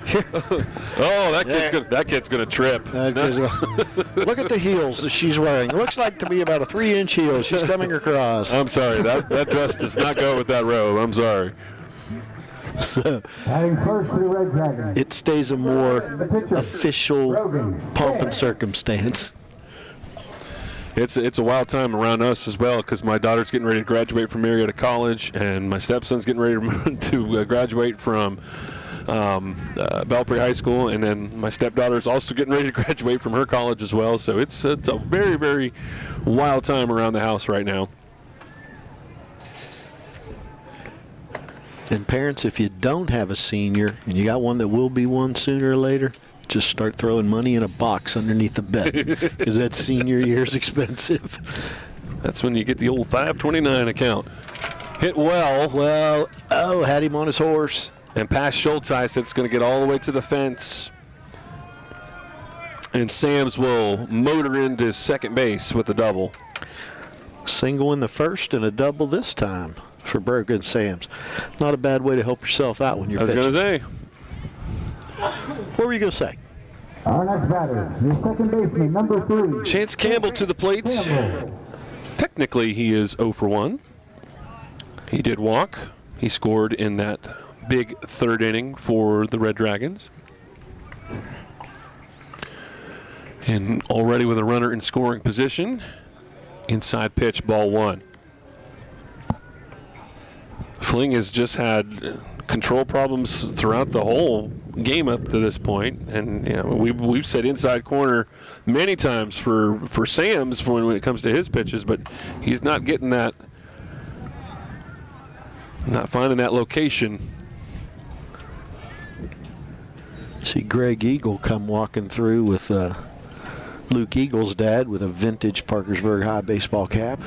Oh, that kid's gonna trip. Look at the heels that she's wearing. It looks like to be about a 3-inch heel. She's coming across. I'm sorry, that dress does not go with that robe. I'm sorry. So first for the Red Dragons. it stays a more official pomp and circumstance. It's a wild time around us as well because my daughter's getting ready to graduate from Marietta College, and my stepson's getting ready to graduate from Belpre High School, and then my stepdaughter's also getting ready to graduate from her college as well. So it's a very, very wild time around the house right now. And parents, if you don't have a senior and you got one that will be one sooner or later, just start throwing money in a box underneath the bed because that senior year's expensive. That's when you get the old 529 account. Hit well. Had him on his horse. And past Schulteis, it's going to get all the way to the fence. And Sams will motor into second base with a double. Single in the first and a double this time for Brogan Sams. Not a bad way to help yourself out when you're pitching. I was going to say. What were you going to say? Our next batter is second baseman, number 3. Chance Campbell to the plate. Technically, he is 0 for 1. He did walk. He scored in that big third inning for the Red Dragons. And already with a runner in scoring position. Inside pitch, ball 1. Fling has just had control problems throughout the whole game up to this point, and we've said inside corner many times for Sams when it comes to his pitches, but he's not getting that, not finding that location. See Greg Eagle come walking through with Luke Eagle's dad with a vintage Parkersburg High baseball cap.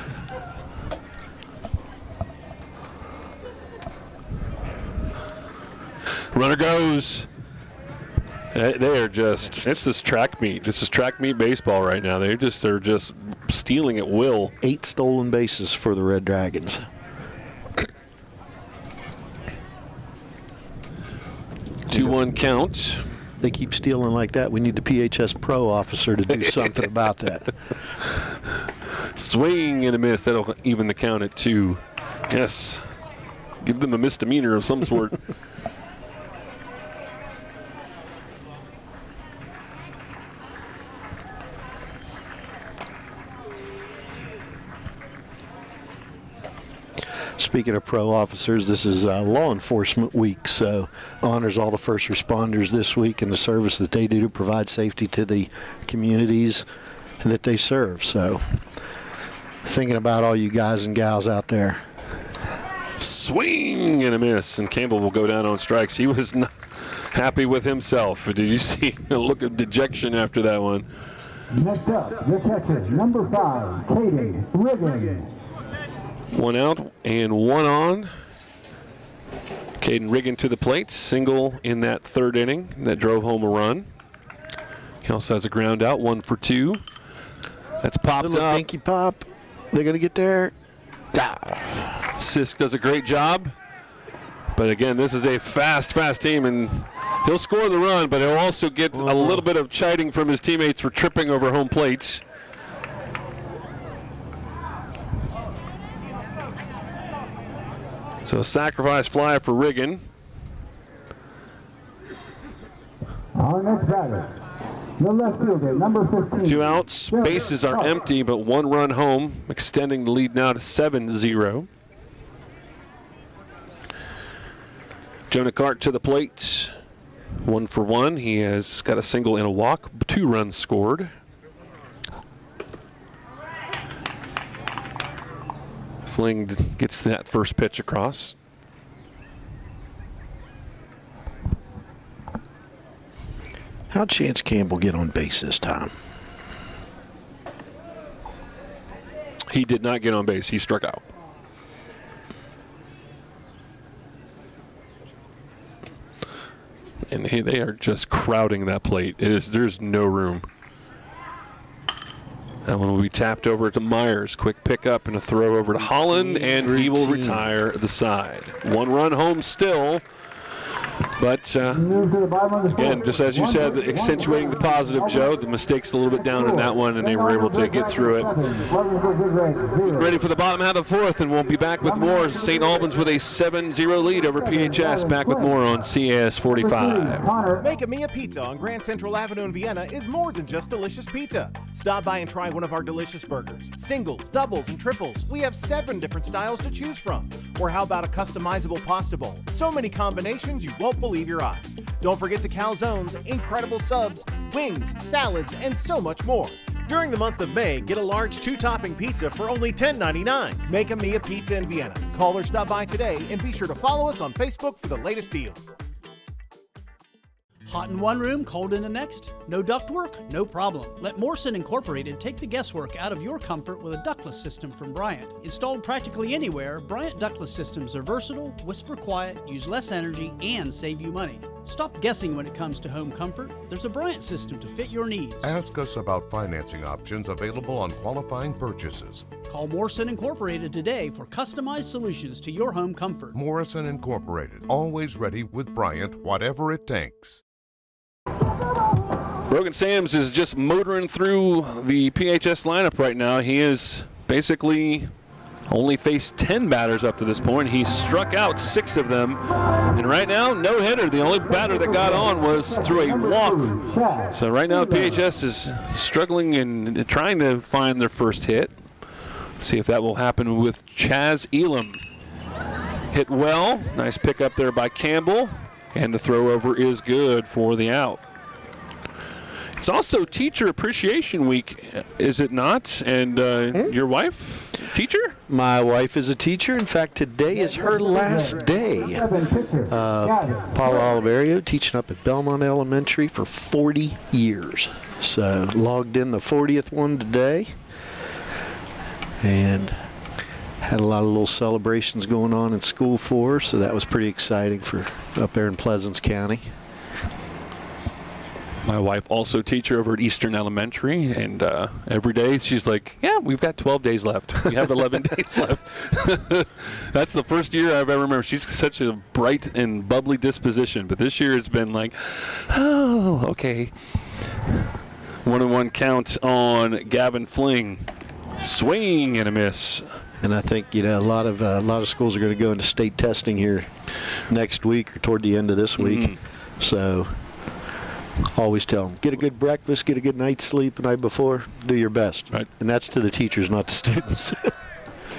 Runner goes. They are just, it's this track meet. This is track meet baseball right now. They're just stealing at will. 8 stolen bases for the Red Dragons. 2-1 count. They keep stealing like that. We need the PHS Pro officer to do something about that. Swing and a miss. That'll even the count at 2. Yes. Give them a misdemeanor of some sort. Speaking of pro officers, this is Law Enforcement Week, so honors all the first responders this week and the service that they do to provide safety to the communities that they serve. So thinking about all you guys and gals out there. Swing and a miss, and Campbell will go down on strikes. He was not happy with himself. Did you see a look of dejection after that one? Next up, the catcher, number 5, Caden Riggin. One out and one on. Caden Riggin to the plate, single in that third inning that drove home a run. He also has a ground out, 1 for 2. That's popped little up. dinky pop. They're going to get there. Sisk does a great job. But again, this is a fast team, and he'll score the run, but he'll also get a little bit of chiding from his teammates for tripping over home plates. So a sacrifice fly for Riggin. Our next batter, the left fielder, number 15. 2 outs, bases are empty, but 1 run home, extending the lead now to 7-0. Jonah Cart to the plate, 1 for 1. He has got a single and a walk, 2 runs scored. Fling gets that first pitch across. How'd Chance Campbell get on base this time? He did not get on base. He struck out. And they are just crowding that plate. There's no room. That one will be tapped over to Myers. Quick pickup and a throw over to Holland, and he will retire the side. 1 run home still. But again, just as you said, accentuating the positive, Joe, the mistake's a little bit down in that one, and they were able to get through it. Ready for the bottom half of the 4th, and we'll be back with more. St. Albans with a 7-0 lead over PHS. Back with more on CAS 45. Make a Mia Pizza on Grand Central Avenue in Vienna is more than just delicious pizza. Stop by and try one of our delicious burgers. Singles, doubles, and triples. We have 7 different styles to choose from. Or how about a customizable pasta bowl? So many combinations you won't believe your eyes. Don't forget the calzones, incredible subs, wings, salads, and so much more. During the month of May, get a large 2-topping pizza for only $10.99. Make a Mia Pizza in Vienna. Call or stop by today, and be sure to follow us on Facebook for the latest deals. Hot in one room, cold in the next? No ductwork? No problem. Let Morrison Incorporated take the guesswork out of your comfort with a ductless system from Bryant. Installed practically anywhere, Bryant ductless systems are versatile, whisper quiet, use less energy, and save you money. Stop guessing when it comes to home comfort. There's a Bryant system to fit your needs. Ask us about financing options available on qualifying purchases. Call Morrison Incorporated today for customized solutions to your home comfort. Morrison Incorporated, always ready with Bryant, whatever it takes. Brogan Sams is just motoring through the PHS lineup right now. He has basically only faced 10 batters up to this point. He struck out 6 of them. And right now, no hitter. The only batter that got on was through a walk. So right now, PHS is struggling and trying to find their first hit. Let's see if that will happen with Chaz Elam. Hit well. Nice pickup there by Campbell. And the throw over is good for the out. It's also Teacher Appreciation Week, is it not? And your wife, teacher? My wife is a teacher. In fact, today is her last day. Paula Oliverio, teaching up at Belmont Elementary for 40 years. So logged in the 40th one today. And had a lot of little celebrations going on in school for her, so that was pretty exciting for up there in Pleasants County. My wife also teacher over at Eastern Elementary, and every day she's like, yeah, we've got 12 days left. We have 11 days left. That's the first year I've ever remembered. She's such a bright and bubbly disposition, but this year it's been like, oh, okay. 1-1 count on Gavin Fling. Swing and a miss. And I think, you know, a lot of schools are going to go into state testing here next week or toward the end of this week. So always tell them, get a good breakfast, get a good night's sleep the night before, do your best. Right. And that's to the teachers, not the students.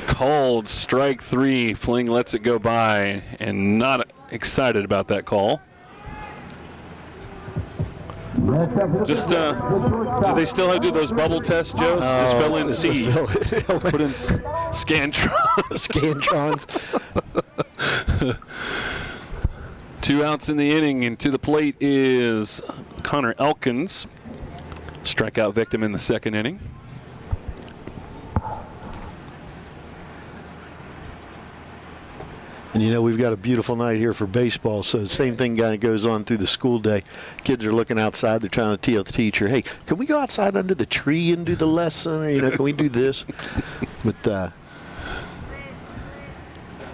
Called strike 3. Fling lets it go by, and not excited about that call. Just, do they still have to do those bubble tests, Joe? Just fill in C. Put in Scantrons. 2 outs in the inning, and to the plate is Connor Elkins. Strikeout victim in the second inning. And, we've got a beautiful night here for baseball, so the same thing kind of goes on through the school day. Kids are looking outside. They're trying to tell the teacher, hey, can we go outside under the tree and do the lesson? Or, can we do this? But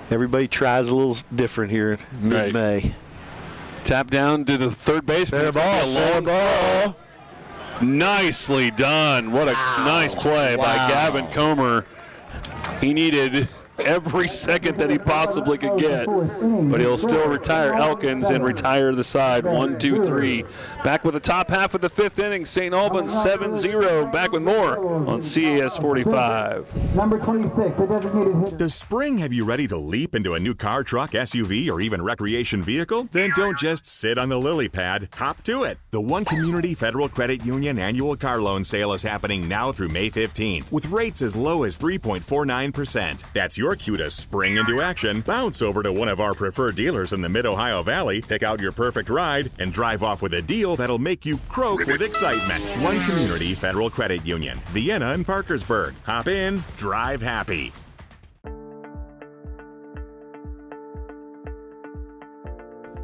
everybody tries a little different here in mid-May. Right. Tap down to the third baseman. Fair ball. Nicely done. What a nice play by Gavin Comer. He needed every second that he possibly could get, but he'll still retire Elkins and retire the side. 1, 2, 3. Back with the top half of the fifth inning. St. Albans 7-0. Back with more on CAS 45. Number 26, the designated hitter. Does spring have you ready to leap into a new car, truck, SUV, or even recreation vehicle? Then don't just sit on the lily pad. Hop to it. The One Community Federal Credit Union annual car loan sale is happening now through May 15th with rates as low as 3.49%. That's your cue to spring into action. Bounce over to one of our preferred dealers in the Mid-Ohio Valley, pick out your perfect ride, and drive off with a deal that'll make you croak with excitement. One Community Federal Credit Union, Vienna and Parkersburg. Hop in, drive happy.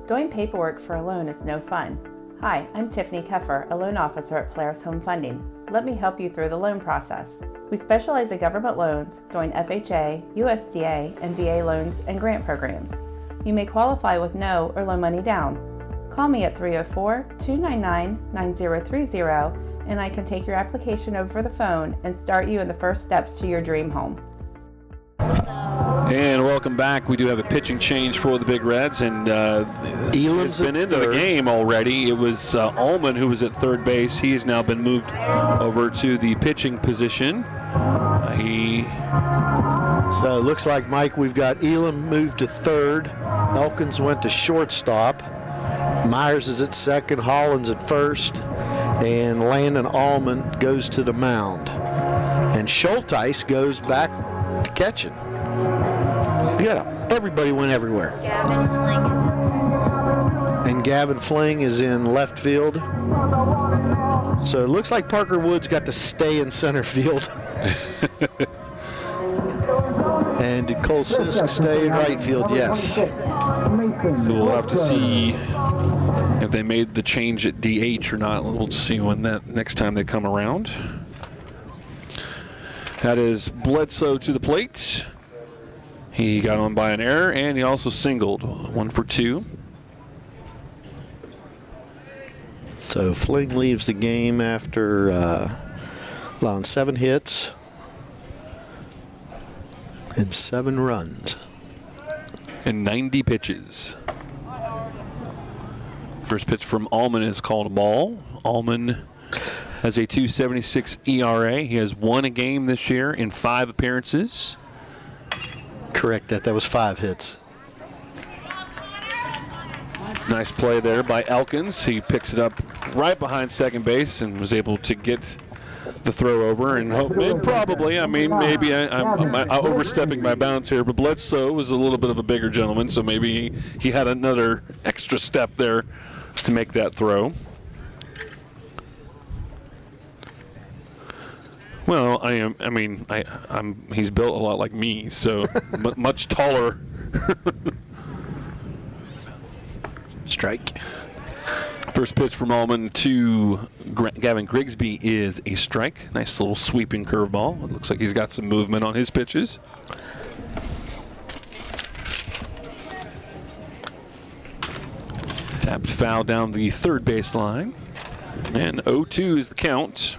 Doing paperwork for a loan is no fun. Hi, I'm Tiffany Keffer, a loan officer at Polaris Home Funding. Let me help you through the loan process. We specialize in government loans, doing FHA, USDA, and VA loans and grant programs. You may qualify with no or low money down. Call me at 304-299-9030 and I can take your application over the phone and start you in the first steps to your dream home. And welcome back. We do have a pitching change for the Big Reds, and Elam's been into the game already. It was Ullman who was at third base. He has now been moved over to the pitching position. So it looks like, Mike, we've got Elam moved to third. Elkins went to shortstop. Myers is at second. Hollins at first. And Landon Allman goes to the mound. And Schulteis goes back to catching. Everybody went everywhere. Gavin Fling is in left field. So it looks like Parker Woods got to stay in center field. And did Cole Sisk stay in right field? Yes. So we'll have to see if they made the change at DH or not. We'll see when that next time they come around. That is Bledsoe to the plate. He got on by an error, and he also singled. 1 for 2. So Fling leaves the game after allowing 7 hits and 7 runs. And 90 pitches. First pitch from Allman is called a ball. Allman has a 2.76 ERA. He has won a game this year in 5 appearances. Correct that. That was 5 hits. Nice play there by Elkins. He picks it up right behind second base and was able to get the throw over. And probably, maybe I'm overstepping my bounds here, but Bledsoe was a little bit of a bigger gentleman, so maybe he had another extra step there to make that throw. Well, he's built a lot like me, so much taller. Strike. First pitch from Allman to Gavin Grigsby is a strike. Nice little sweeping curveball. It looks like he's got some movement on his pitches. Tapped foul down the third baseline. And 0-2 is the count.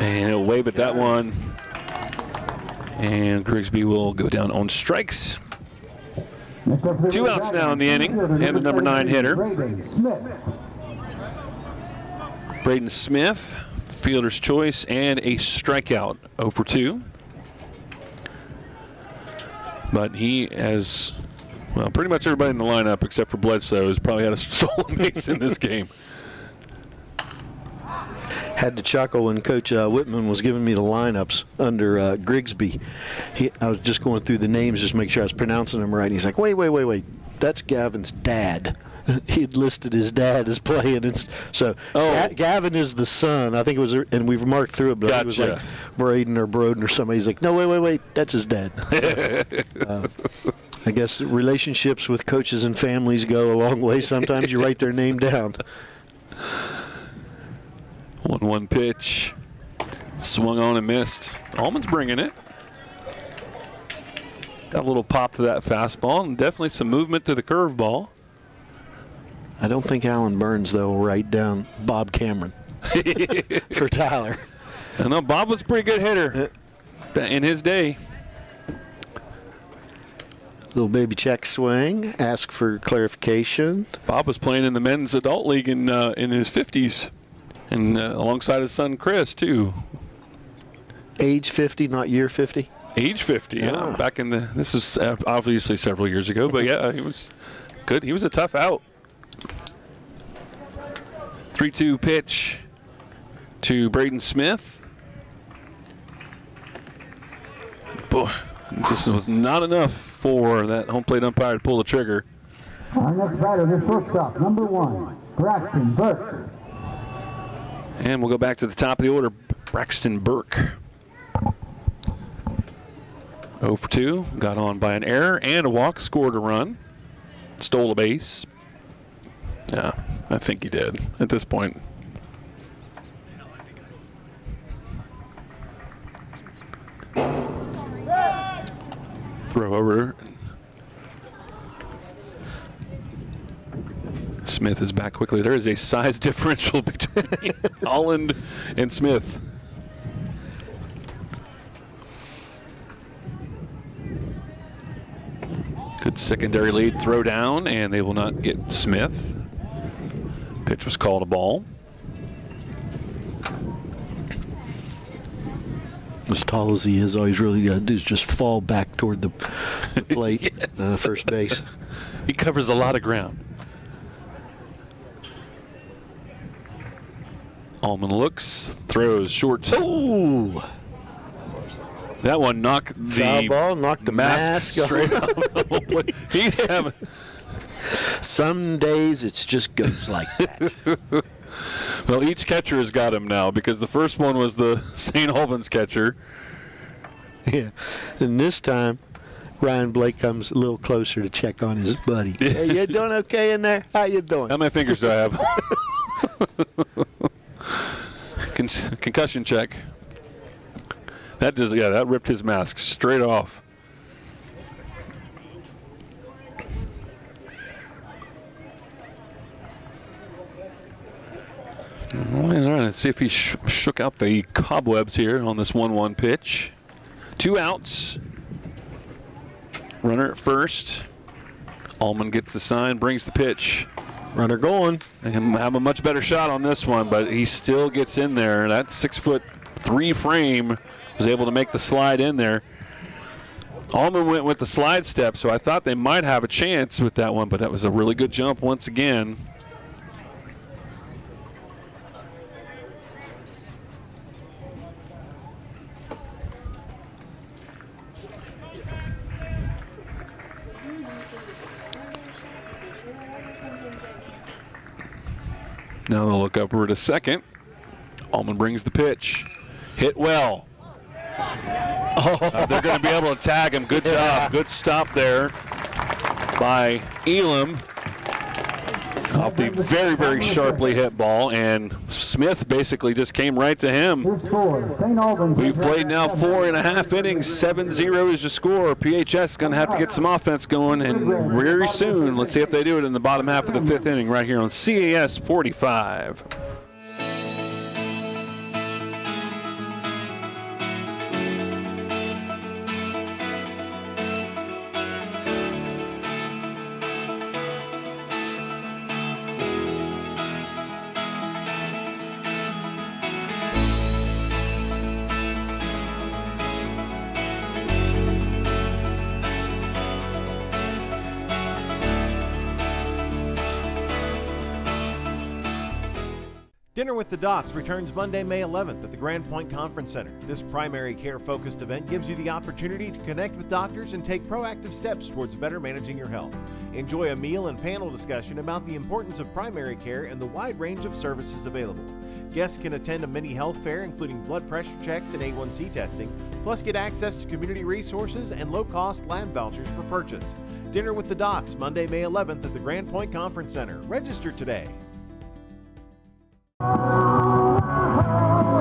And he'll wave at that one. And Grigsby will go down on strikes. 2 outs now in the inning. And the number 9 hitter. Braden Smith, fielder's choice, and a strikeout. 0 for 2. But he has, pretty much everybody in the lineup except for Bledsoe has probably had a stolen base in this game. Had to chuckle when Coach Whitman was giving me the lineups under Grigsby. I was just going through the names just to make sure I was pronouncing them right. And he's like, wait. That's Gavin's dad. He had listed his dad as playing. Gavin is the son. I think it was, and we've marked through it, but Gotcha. it was like Braden or Broden or somebody. He's like, no, wait. That's his dad. I guess relationships with coaches and families go a long way. Sometimes you write their name down. 1-1 pitch. Swung on and missed. Allman's bringing it. Got a little pop to that fastball and definitely some movement to the curveball. I don't think Alan Burns, though, will write down Bob Cameron for Tyler. I know Bob was a pretty good hitter in his day. Little baby check swing. Ask for clarification. Bob was playing in the men's adult league in his 50s, and alongside his son Chris too. Age 50, not year 50. Age 50. Yeah. Back in this was obviously several years ago, but yeah, he was good. He was a tough out. 3-2 pitch to Braden Smith. Boy, this was not enough for that home plate umpire to pull the trigger. Our next batter is shortstop, number 1, Braxton Burke. And we'll go back to the top of the order, Braxton Burke. 0 for 2, got on by an error and a walk, scored a run, stole a base. Yeah, I think he did at this point. Throw over. Smith is back quickly. There is a size differential between Holland and Smith. Good secondary lead throw down, and they will not get Smith. Pitch was called a ball. As tall as he is, all he's really got to do is just fall back toward the plate, Yes. First base. He covers a lot of ground. Allman looks, throws short. Ooh! That one knocked Foul the ball, knocked the mask straight off the whole plate. He's having. Some days it just goes like that. Well, each catcher has got him now because the first one was the St. Albans catcher. Yeah, and this time Ryan Blake comes a little closer to check on his buddy. Hey, you doing okay in there? How you doing? How many fingers do I have? Concussion check. That ripped his mask straight off. All right, let's see if he shook out the cobwebs here on this 1-1 pitch. 2 outs. Runner at first. Allman gets the sign, brings the pitch. Runner going. And have a much better shot on this one, but he still gets in there. That 6'3" frame was able to make the slide in there. Allman went with the slide step, so I thought they might have a chance with that one, but that was a really good jump once again. Now they'll look upward a second. Allman brings the pitch. Hit well. They're going to be able to tag him. Good job. Good stop there by Elam off the very, very sharply hit ball. And Smith basically just came right to him. We've played now 4.5 innings. 7-0 is the score. PHS going to have to get some offense going, and very soon. Let's see if they do it in the bottom half of the 5th inning right here on CAS 45. Dinner with the Docs returns Monday, May 11th at the Grand Point Conference Center. This primary care-focused event gives you the opportunity to connect with doctors and take proactive steps towards better managing your health. Enjoy a meal and panel discussion about the importance of primary care and the wide range of services available. Guests can attend a mini health fair including blood pressure checks and A1C testing, plus get access to community resources and low-cost lab vouchers for purchase. Dinner with the Docs, Monday, May 11th at the Grand Point Conference Center. Register today.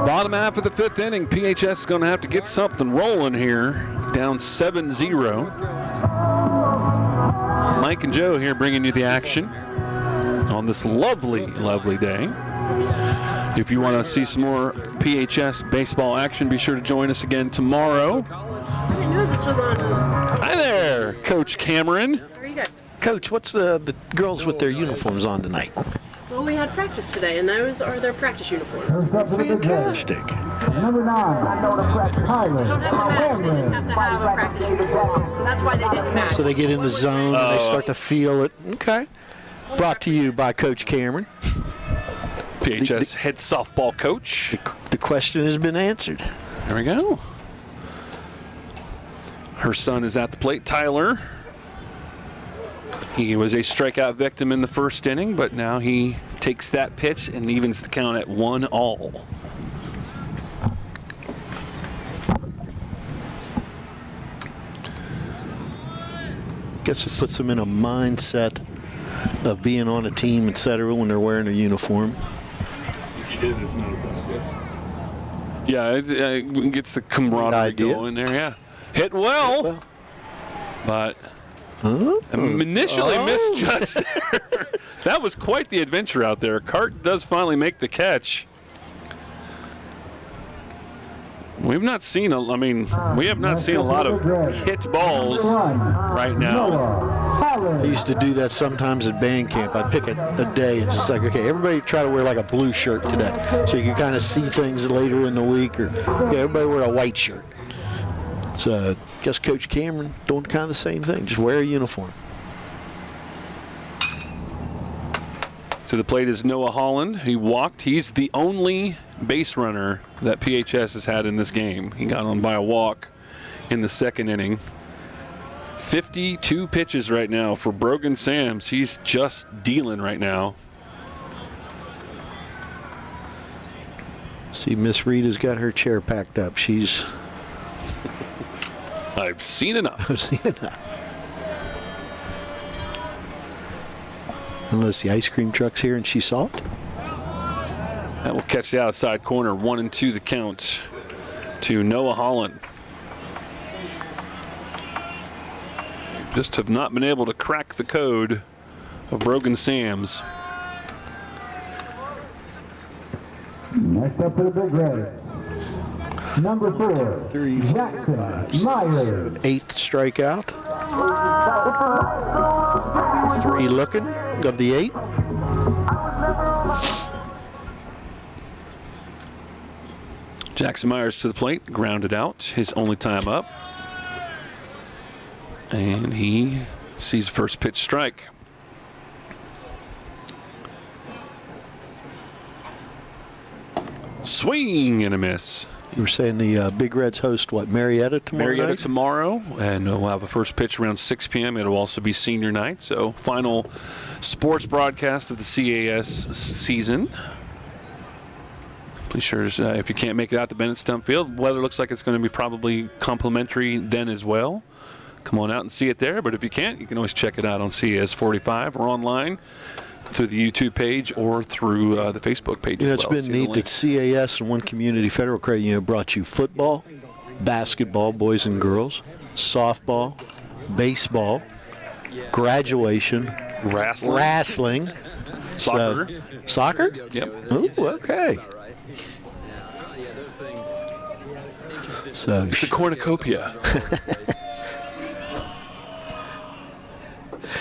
Bottom half of the fifth inning, PHS is going to have to get something rolling here. Down 7-0. Mike and Joe here bringing you the action on this lovely, lovely day. If you want to see some more PHS baseball action, be sure to join us again tomorrow. I didn't know this was on. Hi there, Coach Cameron. How are you guys? Coach, what's the girls with their uniforms on tonight? Well, we had practice today, and those are their practice uniforms. Fantastic. Number 9, Tyler. They don't have to match, they just have to have a practice uniform. So that's why they didn't match. So they get in the zone and they start to feel it. Okay. Brought to you by Coach Cameron. PHS head softball coach. The question has been answered. There we go. Her son is at the plate, Tyler. He was a strikeout victim in the first inning, but now he takes that pitch and evens the count at 1-all. Guess it puts them in a mindset of being on a team, etc., when they're wearing a uniform. Yeah, it gets the camaraderie going there, yeah. Hit well. But initially misjudged there. That was quite the adventure out there. Cart does finally make the catch. We've not seen we have not seen a lot of hit balls right now. I used to do that sometimes at band camp. I'd pick a day and just like, okay, everybody try to wear like a blue shirt today. So you can kind of see things later in the week, or okay, everybody wear a white shirt. So I guess Coach Cameron doing kind of the same thing, just wear a uniform. To the plate is Noah Holland. He walked. He's the only base runner that PHS has had in this game. He got on by a walk in the second inning. 52 pitches right now for Brogan Sams. He's just dealing right now. See, Miss Rita's got her chair packed up. She's... I've seen enough. I've seen enough. Unless the ice cream truck's here and she saw it. That will catch the outside corner. 1-2 the count to Noah Holland. Just have not been able to crack the code of Brogan Sams. Next up for the Big Reds. Number 4, 3, 4, Jackson 5, 6, Myers. 7, 8th strikeout. 3 looking of the 8. Jackson Myers to the plate, grounded out, his only time up. And he sees first pitch strike. Swing and a miss. You were saying the Big Reds host, what, Marietta tomorrow Marietta night? tomorrow, and we'll have a first pitch around 6 p.m. It'll also be senior night, so final sports broadcast of the CAS season. Please sure, if you can't make it out to Bennett Stump Field, weather looks like it's going to be probably complimentary then as well. Come on out and see it there, but if you can't, you can always check it out on CAS 45 or online through the YouTube page or through the Facebook page as well. It's been neat that CAS and One Community Federal Credit Union brought you football, basketball, boys and girls, softball, baseball, graduation, wrestling, soccer. Soccer? Yep. Ooh, okay. So it's a cornucopia.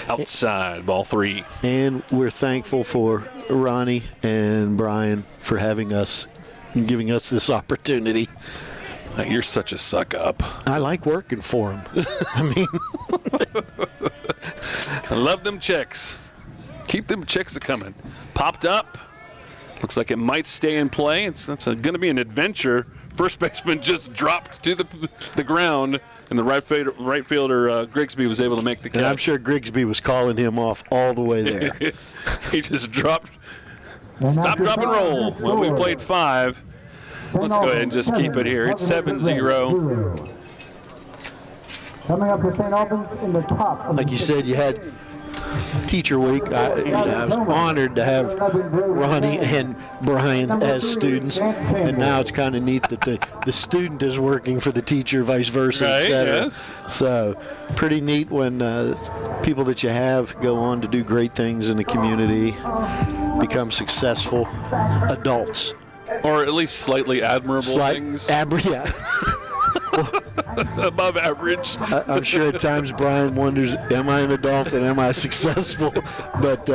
Outside, ball 3. And we're thankful for Ronnie and Brian for having us and giving us this opportunity. You're such a suck up. I like working for them. I mean, I love them checks. Keep them checks a coming. Popped up. Looks like it might stay in play. That's going to be an adventure. First baseman just dropped to the ground, and the right fielder Grigsby was able to make the catch. And I'm sure Grigsby was calling him off all the way there. He just dropped. Stop, drop, and roll. Well, we played 5. Let's go ahead and just keep it here. It's 7-0. Coming up to St. Albans in the top. Like you said, you had Teacher Week. I was honored to have Ronnie and Brian as students, and now it's kind of neat that the student is working for the teacher, vice versa, right, etc. Yes. So pretty neat when people that you have go on to do great things in the community, become successful adults. Or at least slightly admirable things. Yeah. Above average. I'm sure at times Brian wonders, am I an adult and am I successful? But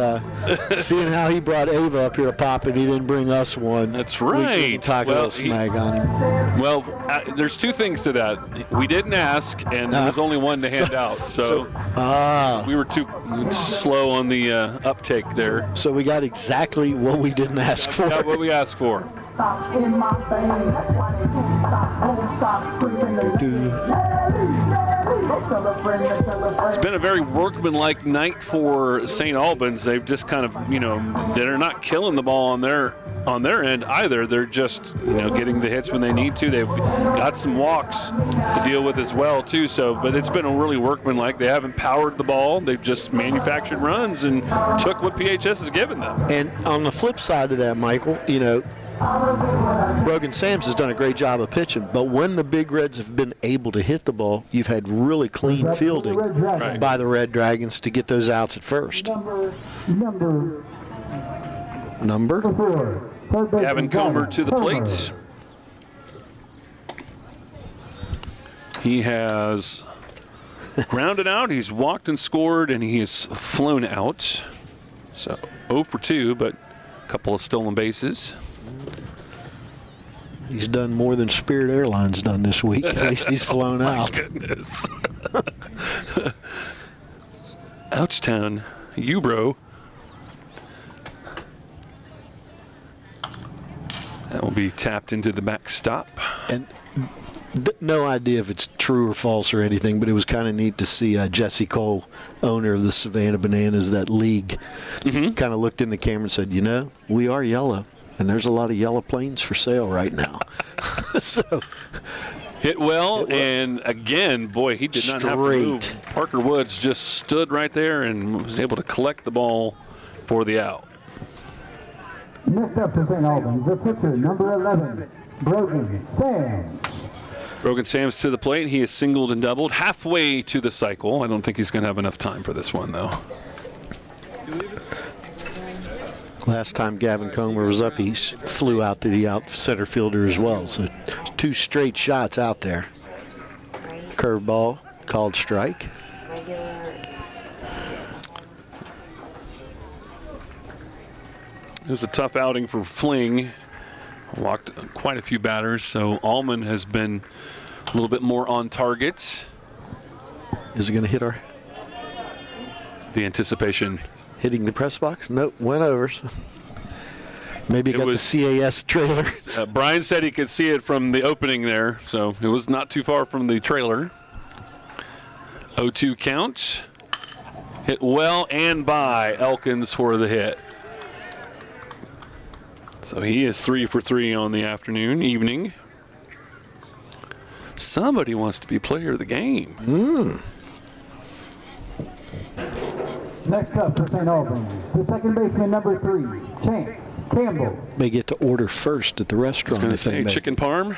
seeing how he brought Ava up here to pop and he didn't bring us one. That's right. We can talk a little snag on him. Well, there's 2 things to that. We didn't ask, and there was only one to hand out. So we were too slow on the uptake there. So we got exactly what we didn't ask for. Got what we asked for. It's been a very workmanlike night for St. Albans. They've just kind of, they're not killing the ball on their end either. They're just, getting the hits when they need to. They've got some walks to deal with as well, too. So, but it's been a really workmanlike. They haven't powered the ball. They've just manufactured runs and took what PHS has given them. And on the flip side of that, Michael, Brogan Sams has done a great job of pitching, but when the Big Reds have been able to hit the ball, you've had really clean fielding by the Red Dragons to get those outs at first. Number 4. Gavin Comer to the plate. He has grounded out, he's walked and scored, and he has flown out. So 0 for 2, but a couple of stolen bases. He's done more than Spirit Airlines done this week. At least he's flown out. Goodness. Ouchtown, you bro. That will be tapped into the backstop. And no idea if it's true or false or anything, but it was kind of neat to see Jesse Cole, owner of the Savannah Bananas, that league, kind of looked in the camera and said, we are yellow. And there's a lot of yellow planes for sale right now. So hit well, and again, boy, he did not have to move. Parker Woods just stood right there and was able to collect the ball for the out. Next up for St. Albans, the pitcher, number 11, Brogan Sams. Brogan Sams to the plate. He is singled and doubled halfway to the cycle. I don't think he's going to have enough time for this one, though. Last time Gavin Comer was up, he flew out to the out center fielder as well. So 2 straight shots out there. Curveball, called strike. It was a tough outing for Fling. Walked quite a few batters, so Allman has been a little bit more on target. Is it going to hit the anticipation? Hitting the press box? Nope, went over. Maybe it got the CAS trailer. Brian said he could see it from the opening there, so it was not too far from the trailer. 0-2 count. Hit well and by Elkins for the hit. So he is 3 for 3 on the evening. Somebody wants to be player of the game. Next up for St. Albans, the second baseman, number 3, Chance Campbell. May get to order first at the restaurant. I was going to say chicken parm.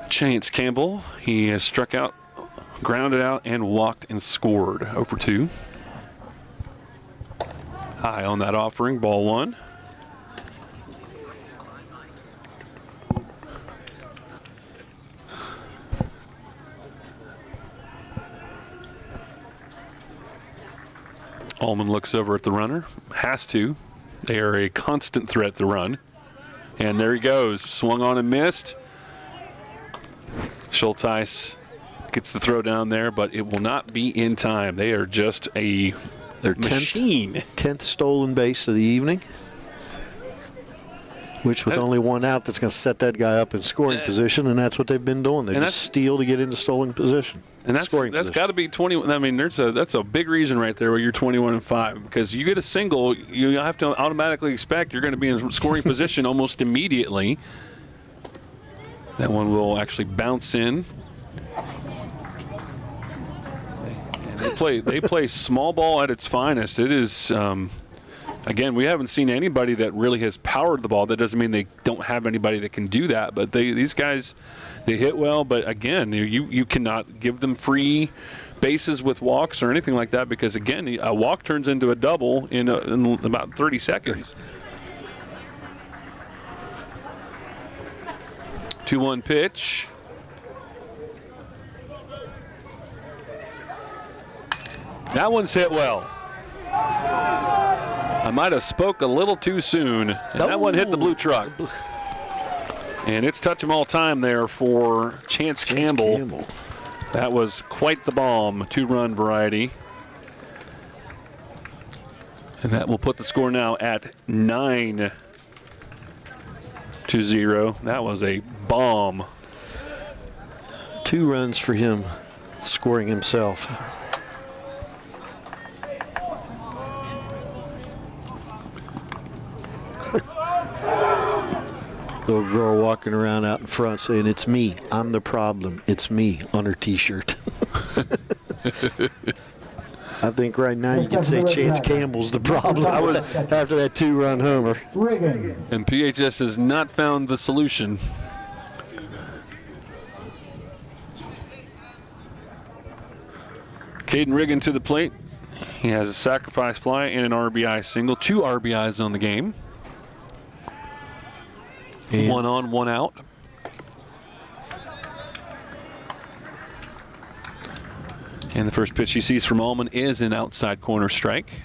Chance Campbell, he has struck out, grounded out, and walked and scored. 0 for 2. High on that offering, ball 1. Allman looks over at the runner. Has to. They are a constant threat to run. And there he goes. Swung on and missed. Schulteis Gets the throw down there, but it will not be in time. They are just a machine. 10th stolen base of the evening, which with only one out, that's going to set that guy up in scoring position, and that's what they've been doing. They just steal to get into stolen position. And that's got to be 21. I mean, that's a big reason right there where you're 21-5, because you get a single, you have to automatically expect you're going to be in scoring position almost immediately. That one will actually bounce in. And they play small ball at its finest. It is. Again, we haven't seen anybody that really has powered the ball. That doesn't mean they don't have anybody that can do that. But these guys, they hit well. But again, you cannot give them free bases with walks or anything like that, because again, a walk turns into a double in about 30 seconds. 2-1 pitch. That one's hit well. I might have spoke a little too soon. And that one hit the blue truck. And it's touch 'em all time there for Chance Campbell. That was quite the bomb, 2-run variety. And that will put the score now at 9-0. That was a bomb. 2 runs for him, scoring himself. Little girl walking around out in front saying, "It's me, I'm the problem, it's me," on her t-shirt. I think right now you could say Chance Campbell's the problem after that 2-run homer. And PHS has not found the solution. Caden Riggin to the plate. He has a sacrifice fly and an RBI single. 2 RBIs on the game. And 1 on, 1 out. And the first pitch he sees from Allman is an outside corner strike.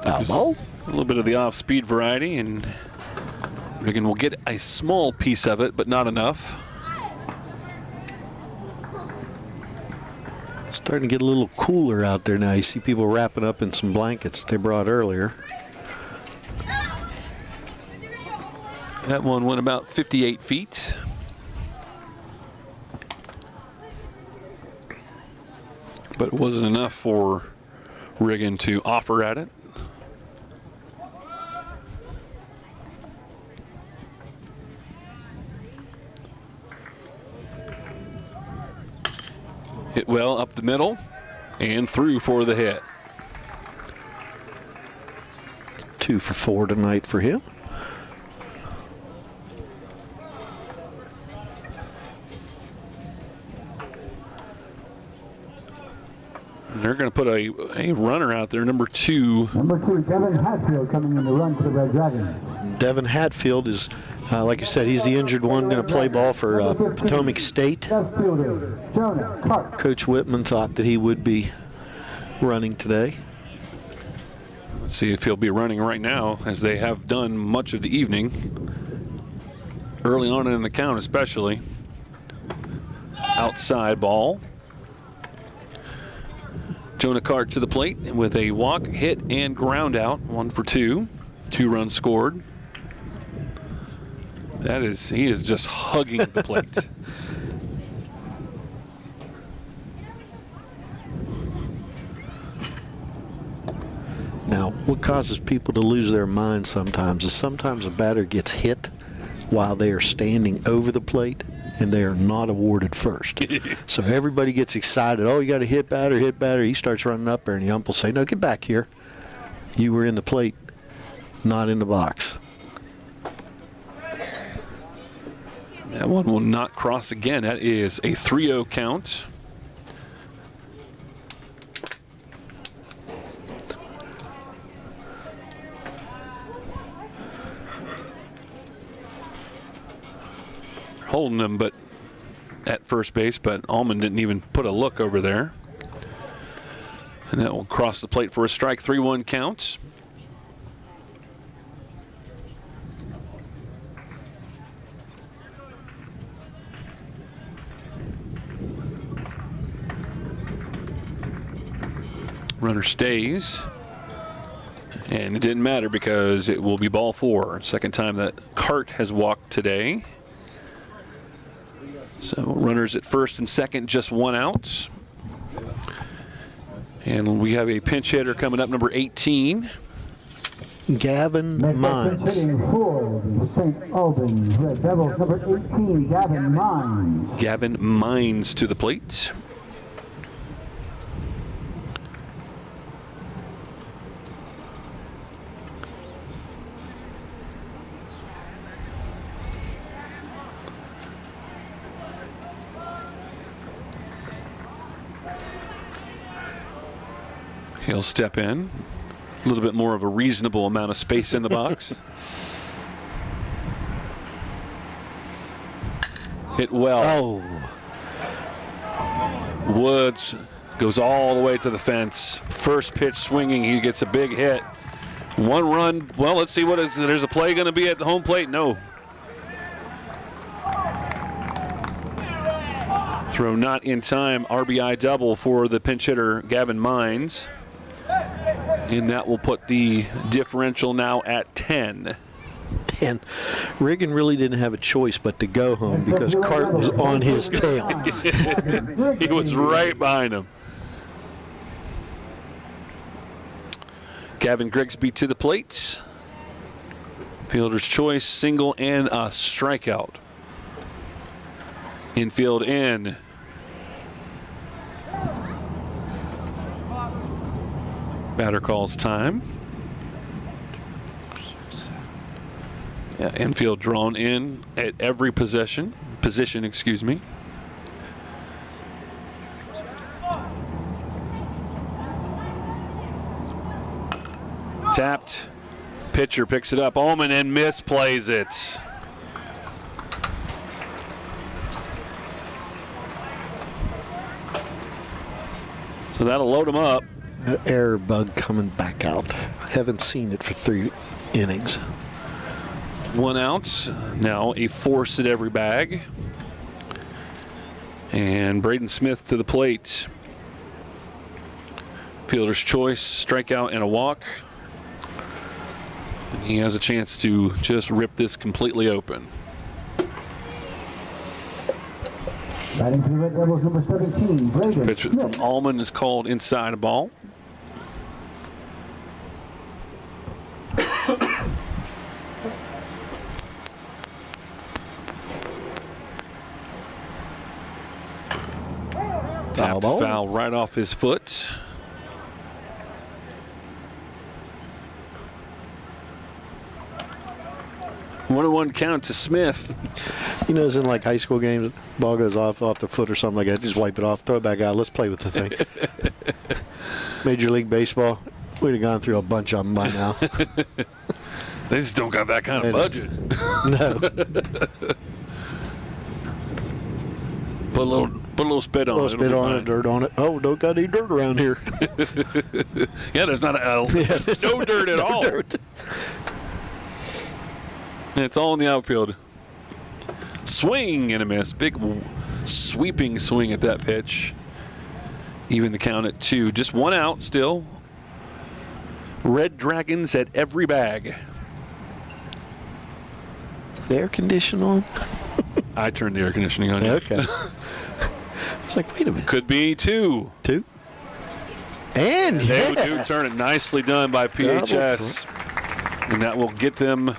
A little bit of the off-speed variety, and Riggin will get a small piece of it, but not enough. Starting to get a little cooler out there now. You see people wrapping up in some blankets they brought earlier. That one went about 58 feet. But it wasn't enough for Riggin to offer at it. Hit well up the middle and through for the hit. 2 for 4 tonight for him. And they're going to put a runner out there, number 2. Number 2, Devin Hatfield coming in to run for the Red Dragons. Devin Hatfield is, like you said, he's the injured one, going to play ball for Potomac State. Coach Whitman thought that he would be running today. Let's see if he'll be running right now, as they have done much of the evening. Early on in the count especially. Outside ball. Jonah Cart to the plate with a walk, hit, and ground out. 1 for 2. 2 runs scored. He is just hugging the plate. Now, what causes people to lose their mind sometimes is sometimes a batter gets hit while they are standing over the plate, and they are not awarded first. So everybody gets excited. Oh, you got a hit batter, hit batter. He starts running up there, and the ump will say, "No, get back here. You were in the plate, not in the box." That one will not cross again. That is a 3-0 count. Holding him, but at first base, but Allman didn't even put a look over there. And that will cross the plate for a strike. 3-1 count. Runner stays. And it didn't matter because it will be ball 4. Second time that Cart has walked today. So runners at first and second, just 1 out. And we have a pinch hitter coming up, number 18. Gavin Mines. St. Albans Red Devils, number 18, Gavin Mines. Gavin Mines to the plate. He'll step in. A little bit more of a reasonable amount of space in the box. Hit well. Oh. Woods goes all the way to the fence. First pitch swinging, he gets a big hit. 1 run. Well, let's see what is. There's a play going to be at the home plate. No. Throw not in time. RBI double for the pinch hitter, Gavin Mines. And that will put the differential now at 10. And Riggin really didn't have a choice but to go home because Cart was on his tail. He was right behind him. Gavin Grigsby to the plate. Fielder's choice, single and a strikeout. Infield in. Batter calls time. Yeah, infield drawn in at every position, excuse me. Tapped. Pitcher picks it up. Ullman and misplays it. So that'll load him up. Error bug coming back out. Haven't seen it for 3 innings. 1 out. Now a force at every bag. And Braden Smith to the plate. Fielder's choice, strikeout and a walk. And he has a chance to just rip this completely open. Batting for the Red Devils, number 17, Braden Pitch from Allman is called inside a ball. Tapped foul right off his foot. One count to Smith. You know, it's in like high school games, ball goes off the foot or something like that. Just wipe it off, throw it back out. Let's play with the thing. Major League Baseball, we'd have gone through a bunch of them by now. They just don't got that kind of budget. No. Put a little spit on it. A little spit on it, dirt on it. Oh, don't got any dirt around here. Yeah, there's not no dirt at all. Dirt. It's all in the outfield. Swing and a miss. Big sweeping swing at that pitch. Even the count at 2. Just 1 out still. Red Dragons at every bag. Is the air conditioner on? I turned the air conditioning on. Okay. It's like, wait a minute. Could be 2. 2? And they do turn it. Nicely done by PHS. And that will get them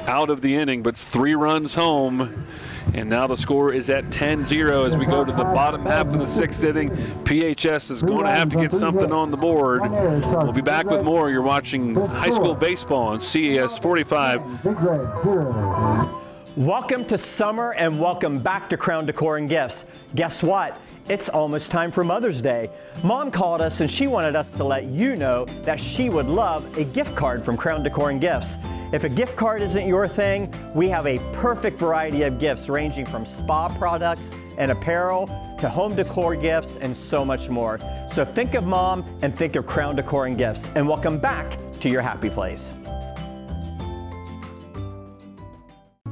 out of the inning, but it's 3 runs home. And now the score is at 10-0 as we go to the bottom half of the 6th inning. PHS is going to have to get something on the board. We'll be back with more. You're watching high school baseball on CES 45. Welcome to summer and welcome back to Crown Decor and Gifts. Guess what? It's almost time for Mother's Day. Mom called us and she wanted us to let you know that she would love a gift card from Crown Decor and Gifts. If a gift card isn't your thing, we have a perfect variety of gifts ranging from spa products and apparel to home decor gifts and so much more. So think of Mom and think of Crown Decor and Gifts, and welcome back to your happy place.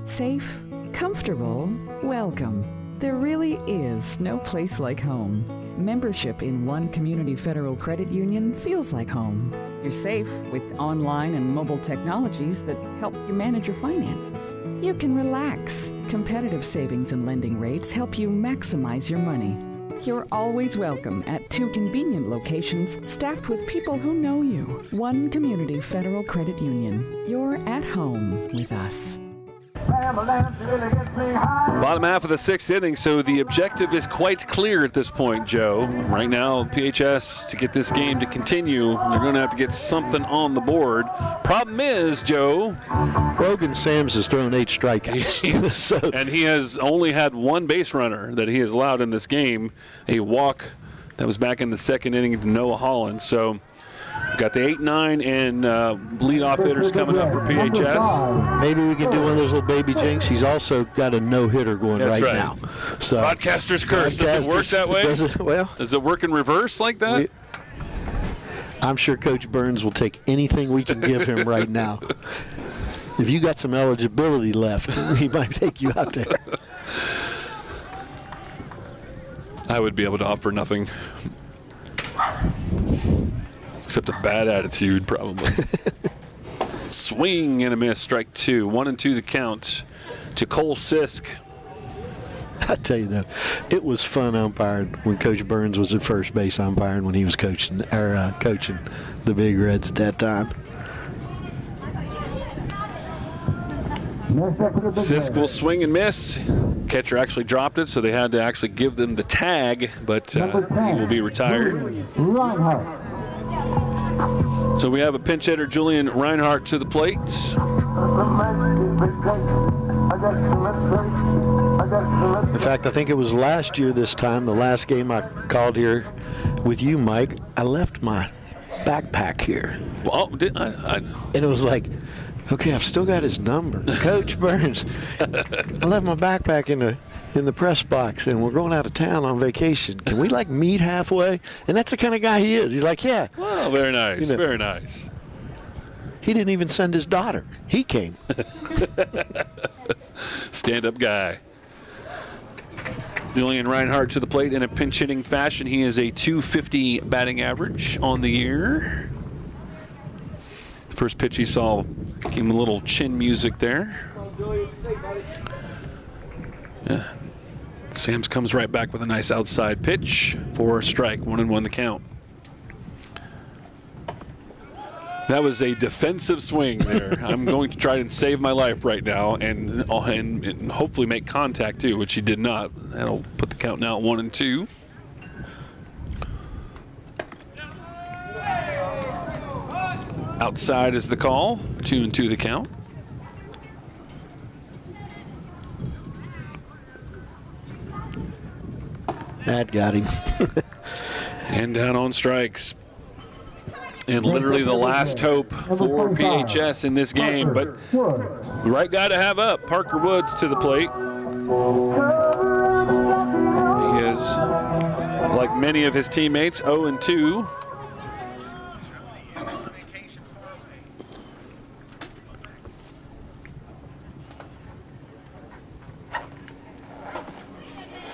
Safe, comfortable, welcome. There really is no place like home. Membership in one community federal credit union feels like home. You're safe with online and mobile technologies that help you manage your finances. You can relax. Competitive savings and lending rates help you maximize your money. You're always welcome at 2 convenient locations staffed with people who know you. One community federal credit union. You're at home with us. Bottom half of the 6th inning, so the objective is quite clear at this point, Joe. Right now, PHS, to get this game to continue, they're going to have to get something on the board. Problem is, Joe, Brogan Sams has thrown 8 strikeouts. and he has only had 1 base runner that he has allowed in this game, a walk that was back in the 2nd inning to Noah Holland. So we've got the 8-9 and leadoff hitters coming up for PHS. Maybe we can do one of those little baby jinx. He's also got a no-hitter going That's right now. So Broadcaster's curse. Does it work that way? Does it work in reverse like that? I'm sure Coach Burns will take anything we can give him right now. If you got some eligibility left, he might take you out there. I would be able to offer nothing. Except a bad attitude, probably. Swing and a miss, strike 2. 1-2 the count to Cole Sisk. I tell you that it was fun umpiring when Coach Burns was at first base umpiring when he was coaching the Big Reds at that time. Sisk will swing and miss. Catcher actually dropped it, so they had to actually give them the tag, but he will be retired. So we have a pinch hitter, Julian Reinhardt, to the plate. In fact, I think it was last year this time, the last game I called here with you, Mike, I left my backpack here. Well, did I? And it was like, okay, I've still got his number. Coach Burns, I left my backpack in the press box, and we're going out of town on vacation. Can we, meet halfway? And that's the kind of guy he is. He's like, yeah. Well, very nice, very nice. He didn't even send his daughter. He came. Stand-up guy. Julian Reinhardt to the plate in a pinch-hitting fashion. He is a .250 batting average on the year. The first pitch he saw gave him a little chin music there. Yeah. Sams comes right back with a nice outside pitch for a strike. 1-1 the count. That was a defensive swing there. I'm going to try and save my life right now and hopefully make contact too, which he did not. That'll put the count now at 1-2. Outside is the call. 2-2 the count. That got him. And down on strikes. And literally the last hope for PHS in this game. But the right guy to have up, Parker Woods to the plate. He is, like many of his teammates, 0-2.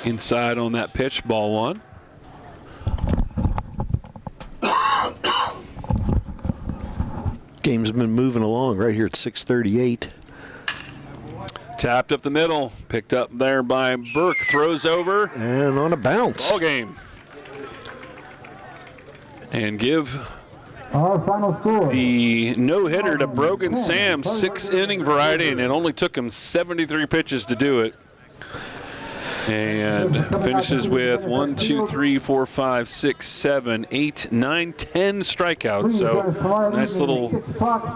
Inside on that pitch, ball 1. Game's been moving along right here at 6:38. Tapped up the middle, picked up there by Burke, throws over. And on a bounce. Ball game. And give our final score. The no-hitter to Brogan Sam, 6-inning variety, and it only took him 73 pitches to do it. And finishes with 1, 2, 3, 4, 5, 6, 7, 8, 9, 10 strikeouts. So nice little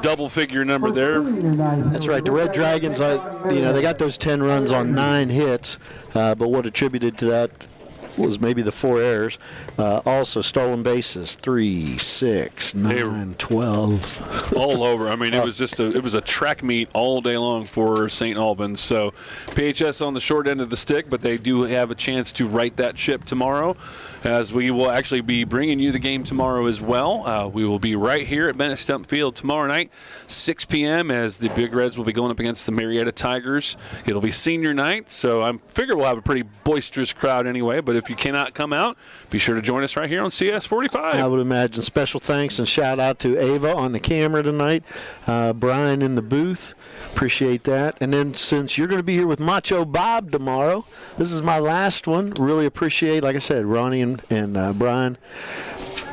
double-figure number there. That's right. The Red Dragons, they got those 10 runs on 9 hits, but what attributed to that was maybe the 4 errors. Also stolen bases, 3, 6, 9, 12. All over. I mean, it was just it was a track meet all day long for St. Albans. So PHS on the short end of the stick, but they do have a chance to right that ship tomorrow, as we will actually be bringing you the game tomorrow as well. We will be right here at Bennett Stump Field tomorrow night, 6 p.m., as the Big Reds will be going up against the Marietta Tigers. It'll be senior night, so I figure we'll have a pretty boisterous crowd anyway, but if you cannot come out, be sure to join us right here on CS 45. I would imagine. Special thanks and shout out to Ava on the camera tonight, Brian in the booth. Appreciate that. And then since you're going to be here with Macho Bob tomorrow, this is my last one. Really appreciate, like I said, Ronnie and Brian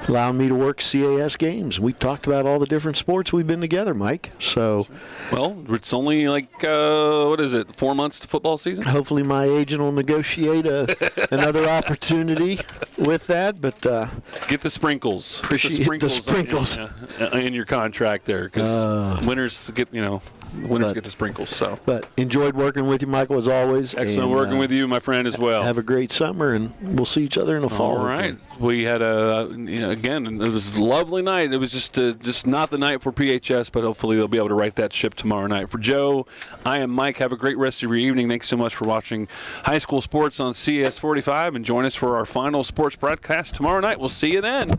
allowing me to work CAS games. We talked about all the different sports we've been together, Mike. So, well, it's only like 4 months to football season. Hopefully, my agent will negotiate another opportunity with that. But get the sprinkles. Appreciate the sprinkles in your contract there, because winners get get the sprinkles. So, but enjoyed working with you, Michael, as always. Excellent working with you, my friend, as well. Have a great summer, and we'll see each other in the fall. All right. We had again, it was a lovely night. It was just not the night for PHS, but hopefully they'll be able to right that ship tomorrow night. For Joe, I am Mike. Have a great rest of your evening. Thanks so much for watching high school sports on CS 45, and join us for our final sports broadcast tomorrow night. We'll see you then.